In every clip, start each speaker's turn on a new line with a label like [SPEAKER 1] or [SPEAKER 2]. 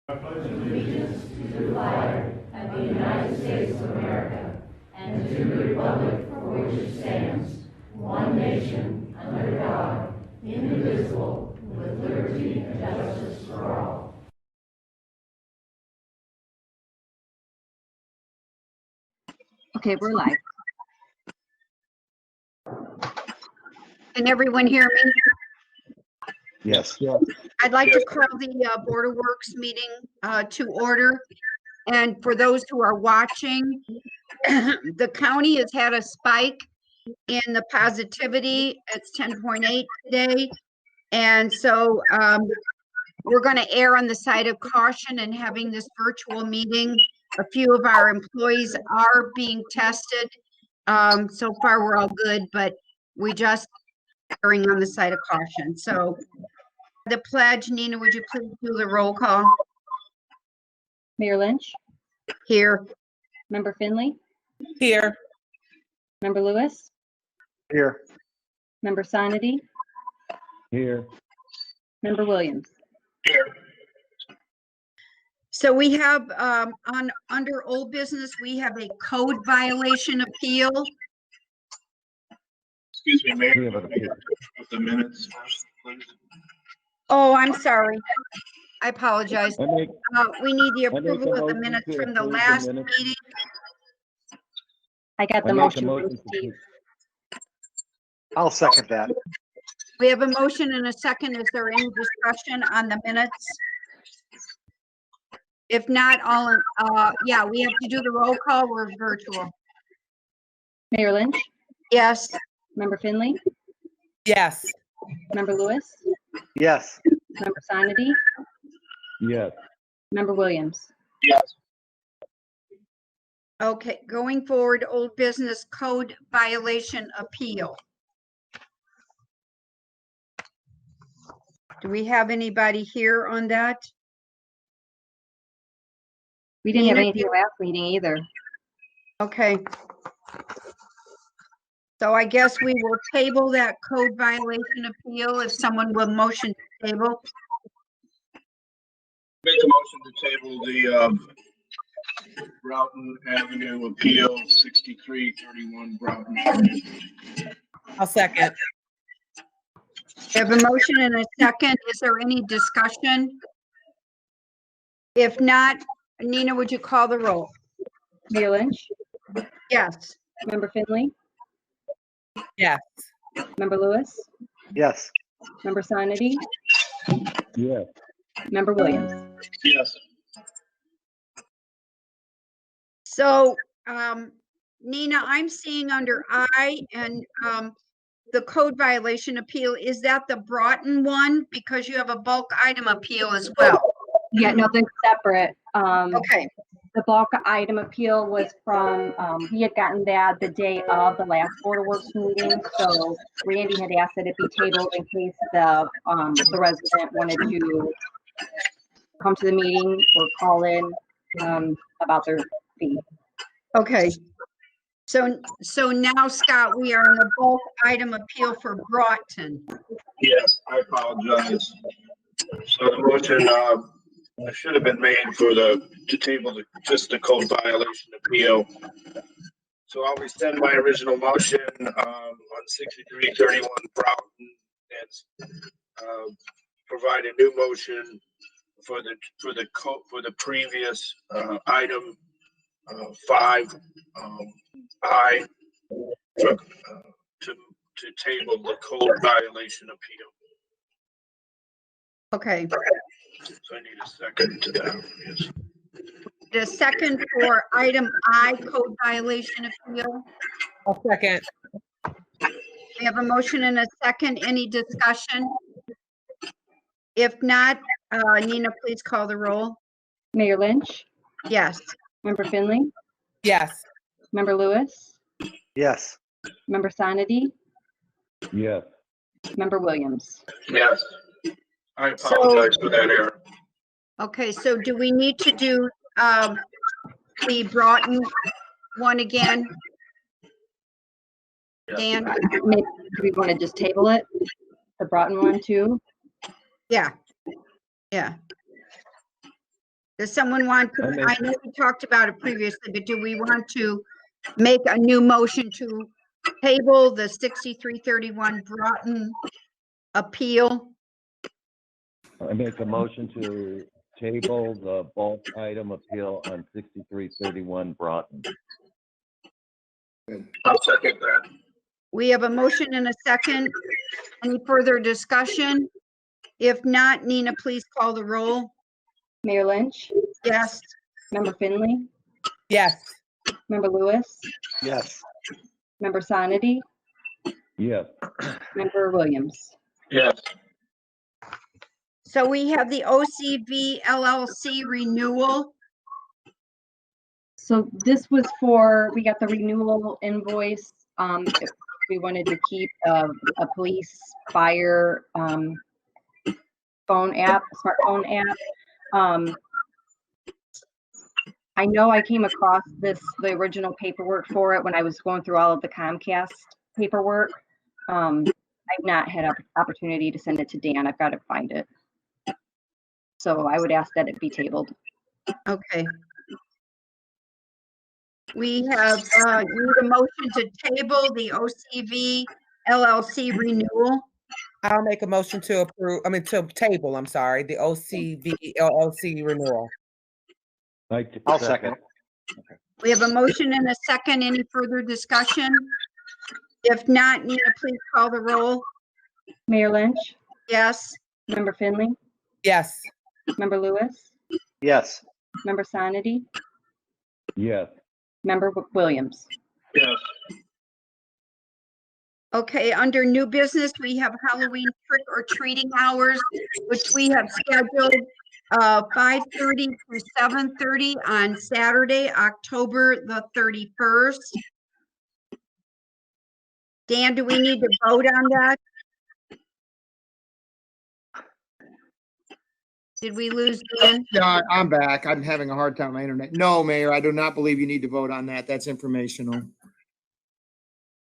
[SPEAKER 1] Allegiance to the flag of the United States of America and to the republic for which it stands, one nation, under God, indivisible, with liberty and justice for all.
[SPEAKER 2] Okay, we're live.
[SPEAKER 3] Can everyone hear me?
[SPEAKER 4] Yes.
[SPEAKER 3] I'd like to call the Board of Works meeting to order. And for those who are watching, the county has had a spike in the positivity. It's 10.8 today. And so we're going to err on the side of caution and having this virtual meeting. A few of our employees are being tested. So far, we're all good, but we just erring on the side of caution. So the pledge, Nina, would you please do the roll call?
[SPEAKER 2] Mayor Lynch,
[SPEAKER 3] Here.
[SPEAKER 2] Member Finley,
[SPEAKER 5] Here.
[SPEAKER 2] Member Lewis,
[SPEAKER 4] Here.
[SPEAKER 2] Member Sonity,
[SPEAKER 4] Here.
[SPEAKER 2] Member Williams.
[SPEAKER 3] So we have under old business, we have a code violation appeal.
[SPEAKER 6] Excuse me, Mayor,
[SPEAKER 4] We have an appeal.
[SPEAKER 6] with the minutes first, please.
[SPEAKER 3] Oh, I'm sorry. I apologize.
[SPEAKER 4] I make,
[SPEAKER 3] We need the
[SPEAKER 4] make
[SPEAKER 3] approval
[SPEAKER 4] a
[SPEAKER 3] of the
[SPEAKER 4] motion
[SPEAKER 3] minutes
[SPEAKER 4] to
[SPEAKER 3] from the
[SPEAKER 4] approve the
[SPEAKER 3] last
[SPEAKER 4] minutes.
[SPEAKER 3] meeting.
[SPEAKER 2] I got the
[SPEAKER 4] I make a
[SPEAKER 2] motion from
[SPEAKER 4] motion to
[SPEAKER 2] Steve.
[SPEAKER 7] I'll second that.
[SPEAKER 3] We have a motion and a second. Is there any discussion on the minutes? If not, yeah, we have to do the roll call. We're virtual.
[SPEAKER 2] Mayor Lynch,
[SPEAKER 3] Yes.
[SPEAKER 2] Member Finley,
[SPEAKER 5] Yes.
[SPEAKER 2] Member Lewis,
[SPEAKER 7] Yes.
[SPEAKER 2] Member Sonity,
[SPEAKER 4] Yes.
[SPEAKER 2] Member Williams.
[SPEAKER 6] Yes.
[SPEAKER 3] Okay, going forward, old business code violation appeal. Do we have anybody here on that?
[SPEAKER 2] We didn't have
[SPEAKER 3] Nina,
[SPEAKER 2] anything last meeting either.
[SPEAKER 3] Okay. So I guess we will table that code violation appeal if someone will motion to table.
[SPEAKER 6] Make a motion to table the Broughton Avenue Appeal, 6331 Broughton Avenue.
[SPEAKER 5] I'll second.
[SPEAKER 3] We have a motion and a second. Is there any discussion? If not, Nina, would you call the roll?
[SPEAKER 2] Mayor Lynch,
[SPEAKER 3] Yes.
[SPEAKER 2] Member Finley,
[SPEAKER 5] Yes.
[SPEAKER 2] Member Lewis,
[SPEAKER 7] Yes.
[SPEAKER 2] Member Sonity,
[SPEAKER 4] Yes.
[SPEAKER 2] Member Williams.
[SPEAKER 6] Yes.
[SPEAKER 3] So, Nina, I'm seeing under I and, the code violation appeal, is that the Broughton one? Because you have a bulk item appeal as well.
[SPEAKER 2] Yeah, no, they're separate.
[SPEAKER 3] Okay,
[SPEAKER 2] The bulk item appeal was from, we had gotten that the day of the last Board of Works meeting. So Randy had asked that it be tabled in case the resident wanted to come to the meeting or call in, about their fee.
[SPEAKER 3] okay. So now, Scott, we are in the bulk item appeal for Broughton.
[SPEAKER 6] Yes, I apologize. So the motion should have been made to table just the code violation appeal. So I'll rescind my original motion on 6331 Broughton and provide a new motion for the previous item 5 I to table the code violation appeal.
[SPEAKER 3] Okay,
[SPEAKER 6] So I need a second to that. Yes.
[SPEAKER 3] the second for item I, code violation appeal.
[SPEAKER 5] I'll second.
[SPEAKER 3] We have a motion and a second. Any discussion? If not, Nina, please call the roll.
[SPEAKER 2] Mayor Lynch,
[SPEAKER 3] Yes.
[SPEAKER 2] Member Finley,
[SPEAKER 5] Yes.
[SPEAKER 2] Member Lewis,
[SPEAKER 7] Yes.
[SPEAKER 2] Member Sonity,
[SPEAKER 4] Yes.
[SPEAKER 2] Member Williams.
[SPEAKER 6] Yes. I apologize for that error.
[SPEAKER 3] Okay, so do we need to do the Broughton one again? Dan?
[SPEAKER 2] Maybe, do we want to just table it? The Broughton one too?
[SPEAKER 3] Yeah. Yeah. Does someone want to, I know we talked about it previously, but do we want to make a new motion to table the 6331 Broughton appeal?
[SPEAKER 4] I make a motion to table the bulk item appeal on 6331 Broughton.
[SPEAKER 6] I'll second that.
[SPEAKER 3] We have a motion and a second. Any further discussion? If not, Nina, please call the roll.
[SPEAKER 2] Mayor Lynch,
[SPEAKER 3] Yes.
[SPEAKER 2] Member Finley,
[SPEAKER 5] Yes.
[SPEAKER 2] Member Lewis,
[SPEAKER 7] Yes.
[SPEAKER 2] Member Sonity,
[SPEAKER 4] Yes.
[SPEAKER 2] Member Williams.
[SPEAKER 6] Yes.
[SPEAKER 3] So we have the OCV LLC renewal.
[SPEAKER 2] So this was for, we got the renewal invoice. If we wanted to keep a police fire phone app, smartphone app. I know I came across the original paperwork for it when I was going through all of the Comcast paperwork. I've not had an opportunity to send it to Dan. I've got to find it. So I would ask that it be tabled.
[SPEAKER 3] Okay. We have, need a motion to table the OCV LLC renewal.
[SPEAKER 5] I'll make a motion to to table, I'm sorry, the OCV LLC renewal.
[SPEAKER 7] I'll second.
[SPEAKER 3] We have a motion and a second. Any further discussion? If not, Nina, please call the roll.
[SPEAKER 2] Mayor Lynch,
[SPEAKER 3] Yes.
[SPEAKER 2] Member Finley,
[SPEAKER 5] Yes.
[SPEAKER 2] Member Lewis,
[SPEAKER 7] Yes.
[SPEAKER 2] Member Sonity,
[SPEAKER 4] Yes.
[SPEAKER 2] Member Williams.
[SPEAKER 6] Yes.
[SPEAKER 3] Okay, under new business, we have Halloween trick or treating hours, which we have scheduled 5:30 to 7:30 on Saturday, October the 31st. Dan, do we need to vote on that? Did we lose Dan?
[SPEAKER 8] Yeah, I'm back. I'm having a hard time with my internet. No, Mayor, I do not believe you need to vote on that. That's informational.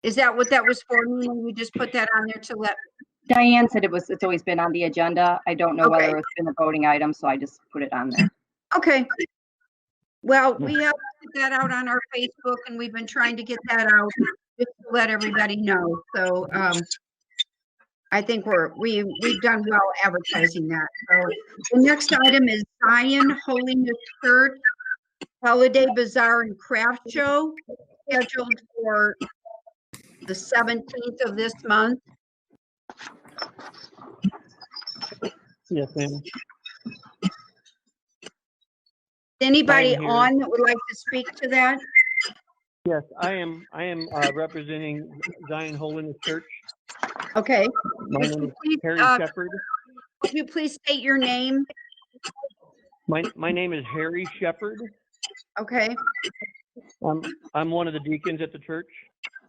[SPEAKER 3] Is that what that was for? We just put that on there to let,
[SPEAKER 2] Diane said it's always been on the agenda. I don't know
[SPEAKER 3] Okay.
[SPEAKER 2] whether it's been a voting item, so I just put it on there.
[SPEAKER 3] okay. Well, we have put that out on our Facebook and we've been trying to get that out just to let everybody know. So, I think we've done well advertising that. So the next item is Zion Holiness Church Holiday Bazaar and Craft Show scheduled for the 17th of this month.
[SPEAKER 9] Yes, ma'am.
[SPEAKER 3] Anybody
[SPEAKER 9] I'm here.
[SPEAKER 3] on that would like to speak to that?
[SPEAKER 9] Yes, I am representing Zion Holiness Church.
[SPEAKER 3] Okay.
[SPEAKER 9] My name is
[SPEAKER 3] Please,
[SPEAKER 9] Harry Shepherd.
[SPEAKER 3] Would you please state your name?
[SPEAKER 9] My name is Harry Shepherd.
[SPEAKER 3] Okay,
[SPEAKER 9] I'm one of the deacons at the church.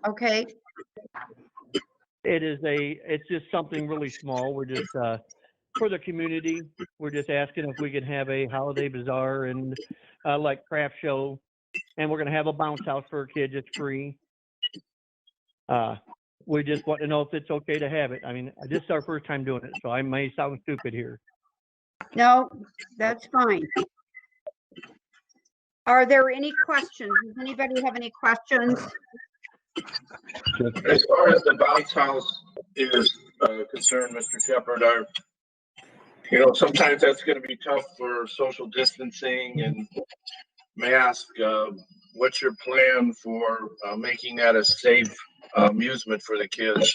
[SPEAKER 3] okay,
[SPEAKER 9] It's just something really small. We're just for the community. We're just asking if we can have a holiday bazaar and like craft show, and we're gonna have a bounce house for kids. It's free. We just want to know if it's okay to have it. I mean, this is our first time doing it, so I may sound stupid here.
[SPEAKER 3] no, that's fine. Are there any questions? Does anybody have any questions?
[SPEAKER 6] As far as the bounce house is concerned, Mr. Shepherd, sometimes that's going to be tough for social distancing and mask. What's your plan for making that a safe amusement for the kids?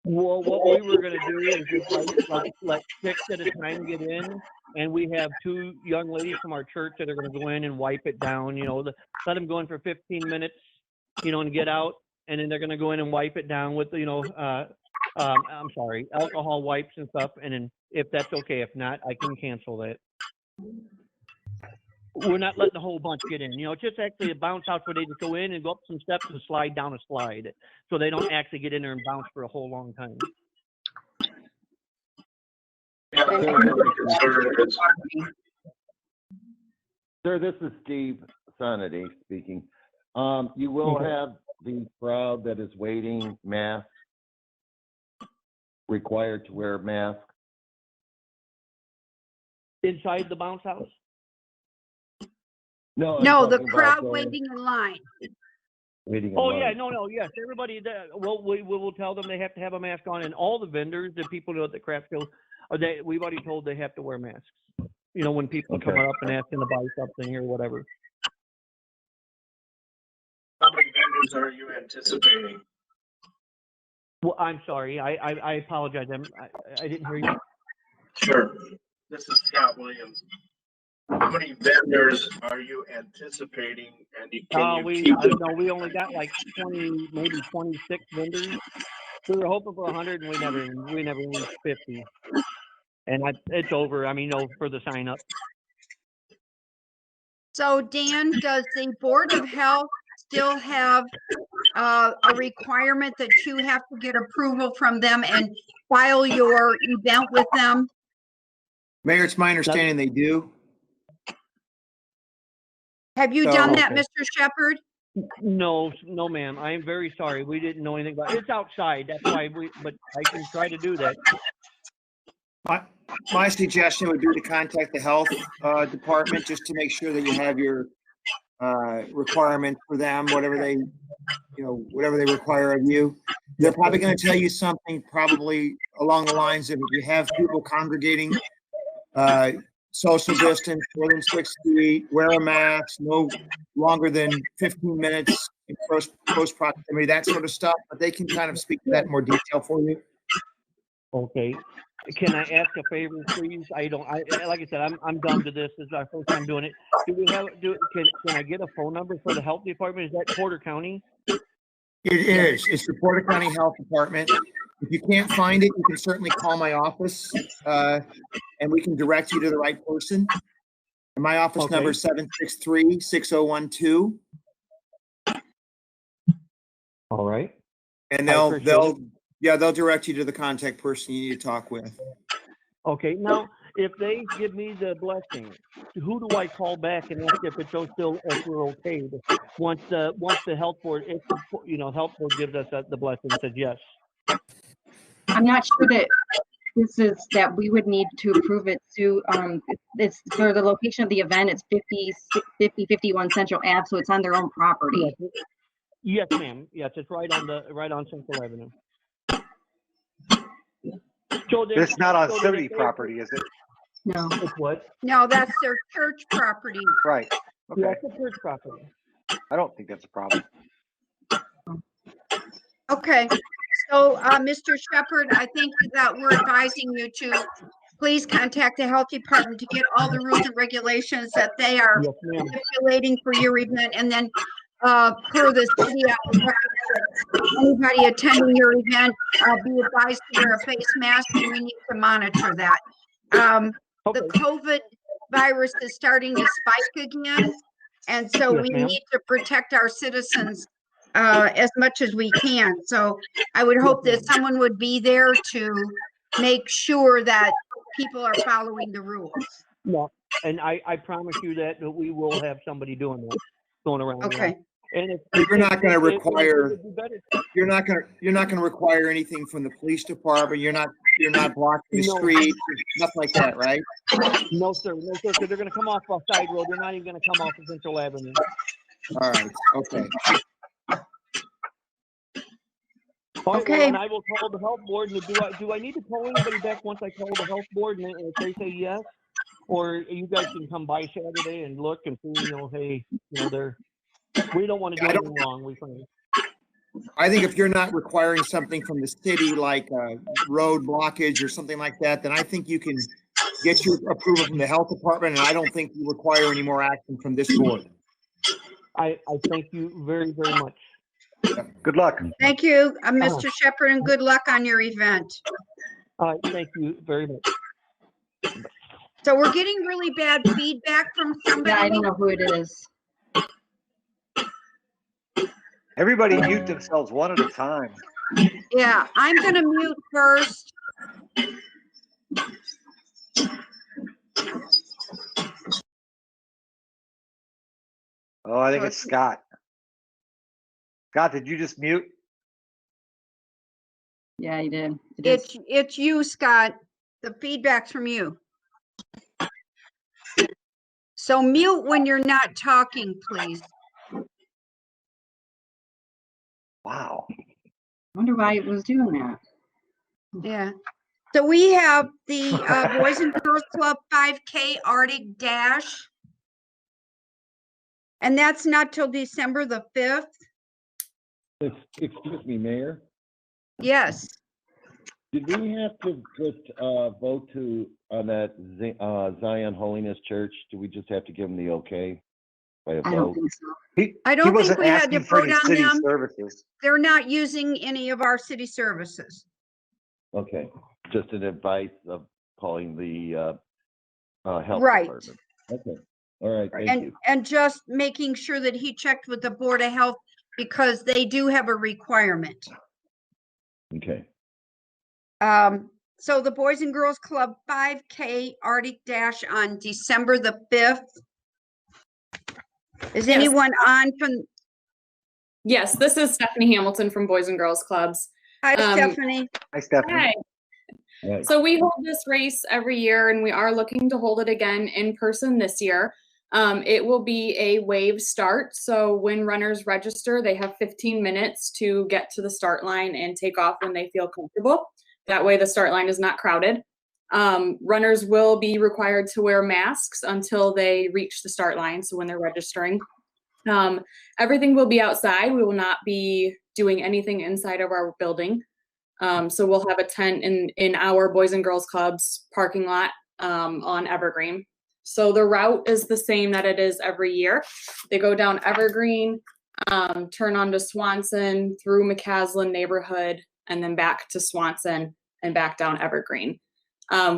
[SPEAKER 9] Well, what we were gonna do is just let 6 at a time get in, and we have 2 young ladies from our church that are gonna go in and wipe it down, let them go in for 15 minutes, and get out, and then they're gonna go in and wipe it down with, I'm sorry, alcohol wipes and stuff, and then if that's okay, if not, I can cancel that. We're not letting the whole bunch get in, it's just actually a bounce house where they just go in and go up some steps and slide down a slide. So they don't actually get in there and bounce for a whole long time.
[SPEAKER 6] Yeah, I'm really concerned it's-
[SPEAKER 4] Sir, this is Steve Sonity speaking. You will have the crowd that is waiting mask, required to wear mask.
[SPEAKER 9] Inside the bounce house?
[SPEAKER 4] No, I'm
[SPEAKER 3] No, the
[SPEAKER 4] talking about
[SPEAKER 3] crowd
[SPEAKER 4] those
[SPEAKER 3] waiting in line.
[SPEAKER 4] waiting in
[SPEAKER 9] Oh,
[SPEAKER 4] line.
[SPEAKER 9] yeah, no, yes, everybody, we will tell them they have to have a mask on, and all the vendors, the people at the craft show, we've already told they have to wear masks. When people come
[SPEAKER 4] Okay.
[SPEAKER 9] up and asking to buy something or whatever.
[SPEAKER 6] How many vendors are you anticipating?
[SPEAKER 9] Well, I'm sorry, I apologize, I didn't hear you.
[SPEAKER 6] Sure. This is Scott Williams. How many vendors are you anticipating? And can you
[SPEAKER 9] We
[SPEAKER 6] keep
[SPEAKER 9] I don't know, we only got like 20, maybe 26 vendors. We were hoping for 100 and we never reached 50. And it's over, for the sign up.
[SPEAKER 3] So Dan, does the Board of Health still have a requirement that you have to get approval from them and file your event with them?
[SPEAKER 8] Mayor, it's my understanding they do.
[SPEAKER 3] Have you
[SPEAKER 8] So-
[SPEAKER 3] done that,
[SPEAKER 9] Okay.
[SPEAKER 3] Mr. Shepherd?
[SPEAKER 9] No, ma'am, I am very sorry, we didn't know anything about it. It's outside, that's why but I can try to do that.
[SPEAKER 8] My suggestion would be to contact the health department just to make sure that you have your requirements for them, whatever they require of you. They're probably going to tell you something probably along the lines of if you have people congregating, social distance, more than 6 feet, wear a mask, no longer than 15 minutes in close proximity, that sort of stuff. But they can kind of speak to that in more detail for you.
[SPEAKER 9] Okay. Can I ask a favor, please? Like I said, I'm dumb to this. This is our first time doing it. Can I get a phone number for the health department? Is that Porter County?
[SPEAKER 8] It is. It's the Porter County Health Department. If you can't find it, you can certainly call my office, and we can direct you to the right person. And my office
[SPEAKER 9] Okay.
[SPEAKER 8] number is 763-6012.
[SPEAKER 9] All right.
[SPEAKER 8] And
[SPEAKER 9] I
[SPEAKER 8] they'll
[SPEAKER 9] appreciate
[SPEAKER 8] they'll direct you to the contact person you need to talk with.
[SPEAKER 9] Okay. Now, if they give me the blessing, who do I call back and ask if it's still if we're okay? Once the health board, if health board gives us the blessing, says yes.
[SPEAKER 2] I'm not sure that this is, that we would need to approve it to, it's for the location of the event, it's 51 Central Ave, so it's on their own property.
[SPEAKER 9] Yes, ma'am. Yes, it's right on Central Avenue. So
[SPEAKER 7] It's not on
[SPEAKER 9] so
[SPEAKER 7] city
[SPEAKER 9] if they-
[SPEAKER 7] property, is it?
[SPEAKER 2] No.
[SPEAKER 9] It's what?
[SPEAKER 3] No, that's their church property.
[SPEAKER 7] Right.
[SPEAKER 9] Yeah,
[SPEAKER 7] Okay.
[SPEAKER 9] it's a church property.
[SPEAKER 7] I don't think that's a problem.
[SPEAKER 3] Okay, so, Mr. Shepherd, I think that we're advising you to please contact the health department to get all the rules and regulations that they are
[SPEAKER 9] Yes, ma'am.
[SPEAKER 3] stipulating for your event, and then, per the city, anybody attending your event, be advised to wear a face mask, and we need to monitor that. The
[SPEAKER 9] Okay.
[SPEAKER 3] COVID virus is starting to spike again, and so
[SPEAKER 9] Yes,
[SPEAKER 3] we
[SPEAKER 9] ma'am.
[SPEAKER 3] need to protect our citizens as much as we can. So I would hope that someone would be there to make sure that people are following the rules.
[SPEAKER 9] No, and I promise you that we will have somebody doing that, going around.
[SPEAKER 3] Okay,
[SPEAKER 9] And if
[SPEAKER 8] You're not going to
[SPEAKER 9] it
[SPEAKER 8] require,
[SPEAKER 9] would be better.
[SPEAKER 8] you're not going to require anything from the police department. You're not blocking the
[SPEAKER 9] No.
[SPEAKER 8] street, stuff like that, right?
[SPEAKER 9] No, sir. No, sir. Because they're going to come off a side road. They're not even going to come off of Central Avenue.
[SPEAKER 8] All right. Okay.
[SPEAKER 9] All right,
[SPEAKER 3] Okay.
[SPEAKER 9] well, and I will call the health board. And do I need to call anybody back once I call the health board and if they say yes? Or you guys can come by Saturday and look and see, hey, we don't want to do
[SPEAKER 8] I don't-
[SPEAKER 9] anything wrong. We find.
[SPEAKER 8] I think if you're not requiring something from the city, like road blockage or something like that, then I think you can get your approval from the health department, and I don't think you require any more action from this board.
[SPEAKER 9] I thank you very, very much.
[SPEAKER 7] Good luck.
[SPEAKER 3] thank you, Mr. Shepherd, and good luck on your event.
[SPEAKER 9] All right, thank you very much.
[SPEAKER 3] So we're getting really bad feedback from
[SPEAKER 2] Yeah, I
[SPEAKER 3] somebody.
[SPEAKER 2] don't know who it is.
[SPEAKER 7] Everybody mute themselves one at a time.
[SPEAKER 3] Yeah, I'm gonna mute first.
[SPEAKER 7] Oh, I think it's Scott. Scott, did you just mute?
[SPEAKER 2] Yeah, you did. It is.
[SPEAKER 3] It's you, Scott. The feedback's from you. So mute when you're not talking, please.
[SPEAKER 7] Wow.
[SPEAKER 2] I wonder why it was doing that.
[SPEAKER 3] Yeah. So we have the Boys and Girls Club 5K Arctic Dash. And that's not till December the 5th.
[SPEAKER 4] Excuse me, Mayor,
[SPEAKER 3] Yes.
[SPEAKER 4] did we have to just vote on that Zion Holiness Church? Do we just have to give them the okay by a
[SPEAKER 2] I don't
[SPEAKER 4] vote?
[SPEAKER 2] think so.
[SPEAKER 3] I don't
[SPEAKER 7] He
[SPEAKER 3] think
[SPEAKER 7] wasn't
[SPEAKER 3] we had to
[SPEAKER 7] asking for
[SPEAKER 3] vote
[SPEAKER 7] any
[SPEAKER 3] on
[SPEAKER 7] city
[SPEAKER 3] them.
[SPEAKER 7] services.
[SPEAKER 3] They're not using any of our city services.
[SPEAKER 4] Okay, just an advice of calling the health
[SPEAKER 3] Right.
[SPEAKER 4] department. Okay, all right, thank
[SPEAKER 3] And,
[SPEAKER 4] you.
[SPEAKER 3] and just making sure that he checked with the Board of Health because they do have a requirement.
[SPEAKER 4] Okay,
[SPEAKER 3] So the Boys and Girls Club 5K Arctic Dash on December the 5th. Is
[SPEAKER 10] Yes.
[SPEAKER 3] anyone on from,
[SPEAKER 10] Yes, this is Stephanie Hamilton from Boys and Girls Clubs.
[SPEAKER 3] hi
[SPEAKER 10] Um,
[SPEAKER 3] Stephanie?
[SPEAKER 7] Hi, Stephanie.
[SPEAKER 10] Hi.
[SPEAKER 4] all right.
[SPEAKER 10] So we hold this race every year and we are looking to hold it again in person this year. It will be a wave start. So when runners register, they have 15 minutes to get to the start line and take off when they feel comfortable. That way the start line is not crowded. Runners will be required to wear masks until they reach the start line. So when they're registering, everything will be outside. We will not be doing anything inside of our building. So we'll have a tent in our Boys and Girls Clubs parking lot on Evergreen. So the route is the same that it is every year. They go down Evergreen, turn onto Swanson through McCaslin neighborhood, and then back to Swanson and back down Evergreen.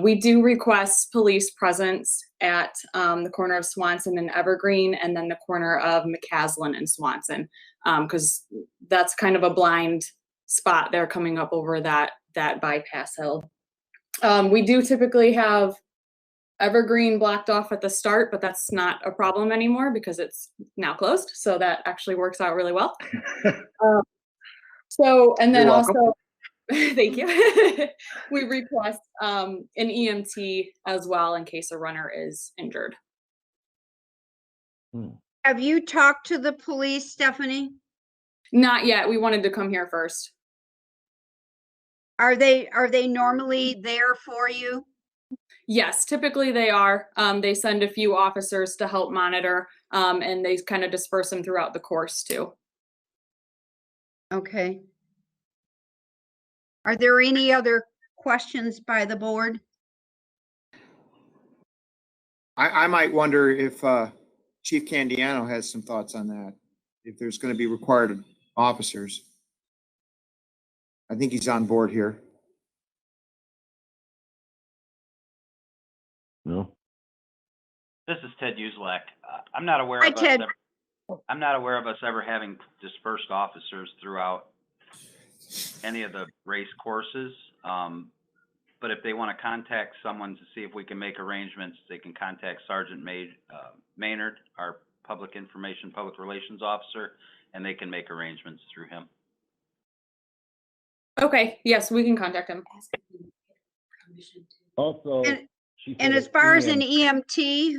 [SPEAKER 10] We do request police presence at the corner of Swanson and Evergreen, and then the corner of McCaslin and Swanson, because that's kind of a blind spot there coming up over that bypass hill. We do typically have Evergreen blocked off at the start, but that's not a problem anymore because it's now closed. So that actually works out really well. And then
[SPEAKER 7] You're welcome.
[SPEAKER 10] also, thank you. We request an EMT as well in case a runner is injured.
[SPEAKER 3] Have you talked to the police, Stephanie?
[SPEAKER 10] Not yet. We wanted to come here first.
[SPEAKER 3] Are they normally there for you?
[SPEAKER 10] Yes, typically they are. They send a few officers to help monitor, and they kind of disperse them throughout the course too.
[SPEAKER 3] Okay. Are there any other questions by the board?
[SPEAKER 8] I might wonder if Chief Candiano has some thoughts on that, if there's going to be required officers. I think he's on board here.
[SPEAKER 4] No?
[SPEAKER 11] This is Ted Uselak. I'm not aware
[SPEAKER 3] Hi,
[SPEAKER 11] of us
[SPEAKER 3] Ted.
[SPEAKER 11] I'm not aware of us ever having dispersed officers throughout any of the race courses. But if they want to contact someone to see if we can make arrangements, they can contact Sergeant Maynard, our public relations officer, and they can make arrangements through him.
[SPEAKER 10] Okay, yes, we can contact him.
[SPEAKER 4] Also,
[SPEAKER 3] And as far as an EMT,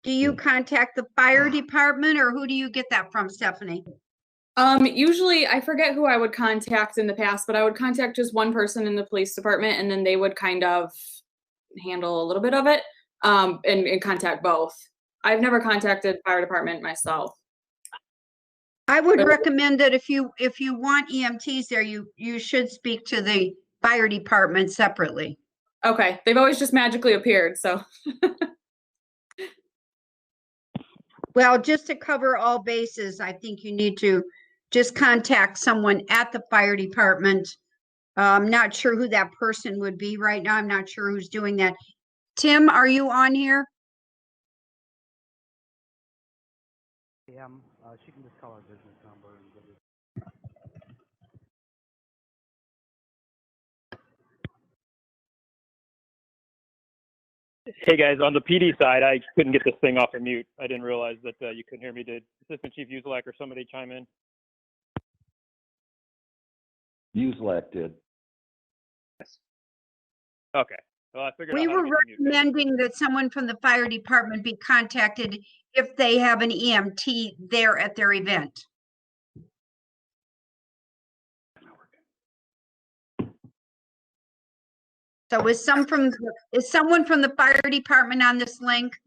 [SPEAKER 3] do you contact the fire department or who do you get that from, Stephanie?
[SPEAKER 10] Usually I forget who I would contact in the past, but I would contact just one person in the police department, and then they would kind of handle a little bit of it, and contact both. I've never contacted fire department myself.
[SPEAKER 3] I would recommend that if you want EMTs there, you should speak to the fire department separately.
[SPEAKER 10] Okay, they've always just magically appeared, so.
[SPEAKER 3] Well, just to cover all bases, I think you need to just contact someone at the fire department. I'm not sure who that person would be right now. I'm not sure who's doing that. Tim, are you on here?
[SPEAKER 12] Yeah, she can just call our business number and give it.
[SPEAKER 13] Hey guys, on the PD side, I couldn't get this thing off of mute. I didn't realize that you couldn't hear me. Did Assistant Chief Uselak or somebody chime in?
[SPEAKER 4] Uselak did.
[SPEAKER 13] Okay. Well, I figured
[SPEAKER 3] We
[SPEAKER 13] out how to
[SPEAKER 3] were
[SPEAKER 13] get the mute.
[SPEAKER 3] recommending that someone from the fire department be contacted if they have an EMT there at their event. So is someone from the fire department on this link?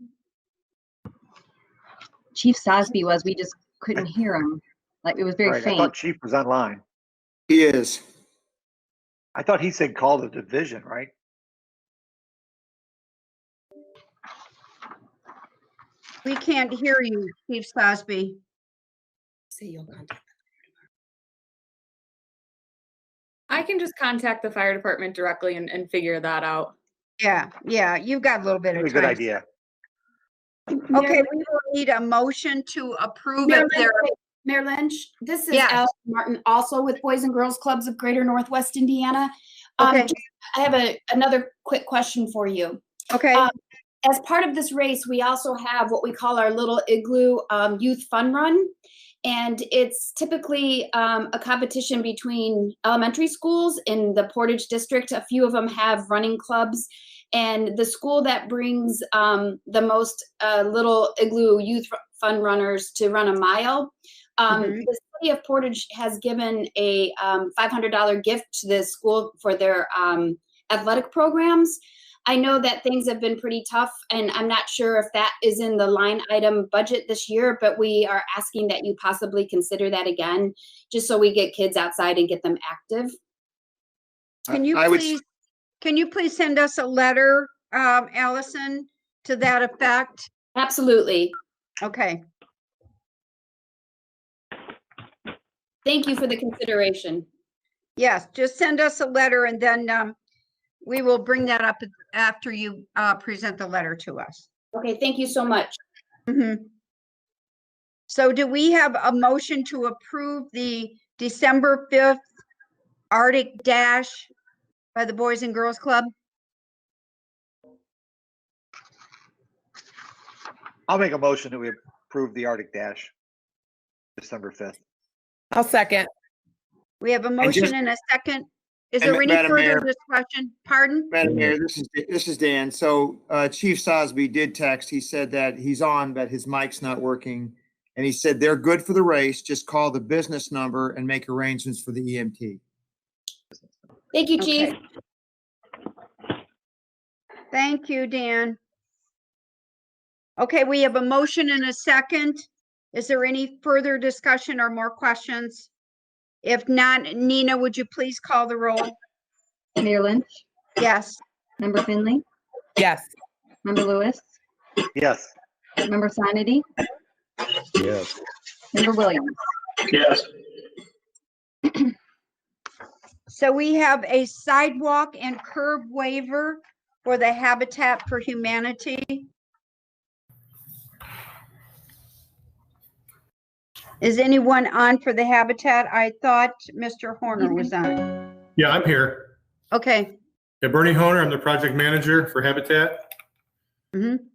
[SPEAKER 2] Chief Sosby was, we just couldn't hear him. Like, it was very
[SPEAKER 7] Right, I
[SPEAKER 2] faint.
[SPEAKER 7] thought Chief was online.
[SPEAKER 8] He is.
[SPEAKER 7] I thought he said call the division, right?
[SPEAKER 3] We can't hear you, Chief Sosby.
[SPEAKER 10] I can just contact the fire department directly and figure that out.
[SPEAKER 3] Yeah, you've got a little bit of
[SPEAKER 7] Really
[SPEAKER 3] time.
[SPEAKER 7] good idea.
[SPEAKER 3] Okay, we will need a motion to approve it there.
[SPEAKER 1] Mayor Lynch, this is
[SPEAKER 3] Yes.
[SPEAKER 1] Allison Martin, also with Boys and Girls Clubs of Greater Northwest Indiana.
[SPEAKER 3] Okay.
[SPEAKER 1] I have another quick question for you.
[SPEAKER 3] Okay,
[SPEAKER 1] As part of this race, we also have what we call our Little Igloo Youth Fun Run. And it's typically a competition between elementary schools in the Portage District. A few of them have running clubs. And the school that brings the most Little Igloo Youth Fun Runners to run a mile, the city of Portage has given a $500 gift to the school for their athletic programs. I know that things have been pretty tough, and I'm not sure if that is in the line item budget this year, but we are asking that you possibly consider that again, just so we get kids outside and get them active.
[SPEAKER 3] can you please send us a letter, Allison, to that effect?
[SPEAKER 1] Absolutely.
[SPEAKER 3] Okay.
[SPEAKER 1] Thank you for the consideration.
[SPEAKER 3] Yes, just send us a letter and then we will bring that up after you present the letter to us.
[SPEAKER 1] Okay, thank you so much.
[SPEAKER 3] Mhm. So do we have a motion to approve the December 5th Arctic Dash by the Boys and Girls Club?
[SPEAKER 7] I'll make a motion that we approve the Arctic Dash, December 5th.
[SPEAKER 5] I'll second.
[SPEAKER 3] We have a
[SPEAKER 8] just-
[SPEAKER 3] motion and a second. Is
[SPEAKER 8] And
[SPEAKER 3] there any
[SPEAKER 8] Madam
[SPEAKER 3] further
[SPEAKER 8] Mayor-
[SPEAKER 3] discussion? Pardon?
[SPEAKER 8] Madam Mayor, this is Dan. So Chief Sosby did text. He said that he's on, but his mic's not working. And he said they're good for the race. Just call the business number and make arrangements for the EMT.
[SPEAKER 1] Thank you, Chief.
[SPEAKER 3] Okay. Thank you, Dan. Okay, we have a motion and a second. Is there any further discussion or more questions? If not, Nina, would you please call the roll?
[SPEAKER 2] Mayor Lynch,
[SPEAKER 3] Yes.
[SPEAKER 2] Member Finley,
[SPEAKER 5] Yes.
[SPEAKER 2] Member Lewis,
[SPEAKER 7] Yes.
[SPEAKER 2] Member Sonity,
[SPEAKER 4] Yes.
[SPEAKER 2] Member Williams.
[SPEAKER 6] Yes.
[SPEAKER 3] So we have a sidewalk and curb waiver for the Habitat for Humanity. Is anyone on for the Habitat? I thought Mr. Horner was on.
[SPEAKER 14] Yeah, I'm here.
[SPEAKER 3] Okay.
[SPEAKER 14] Yeah, Bernie Honer, I'm the project manager for Habitat.
[SPEAKER 3] Mhm.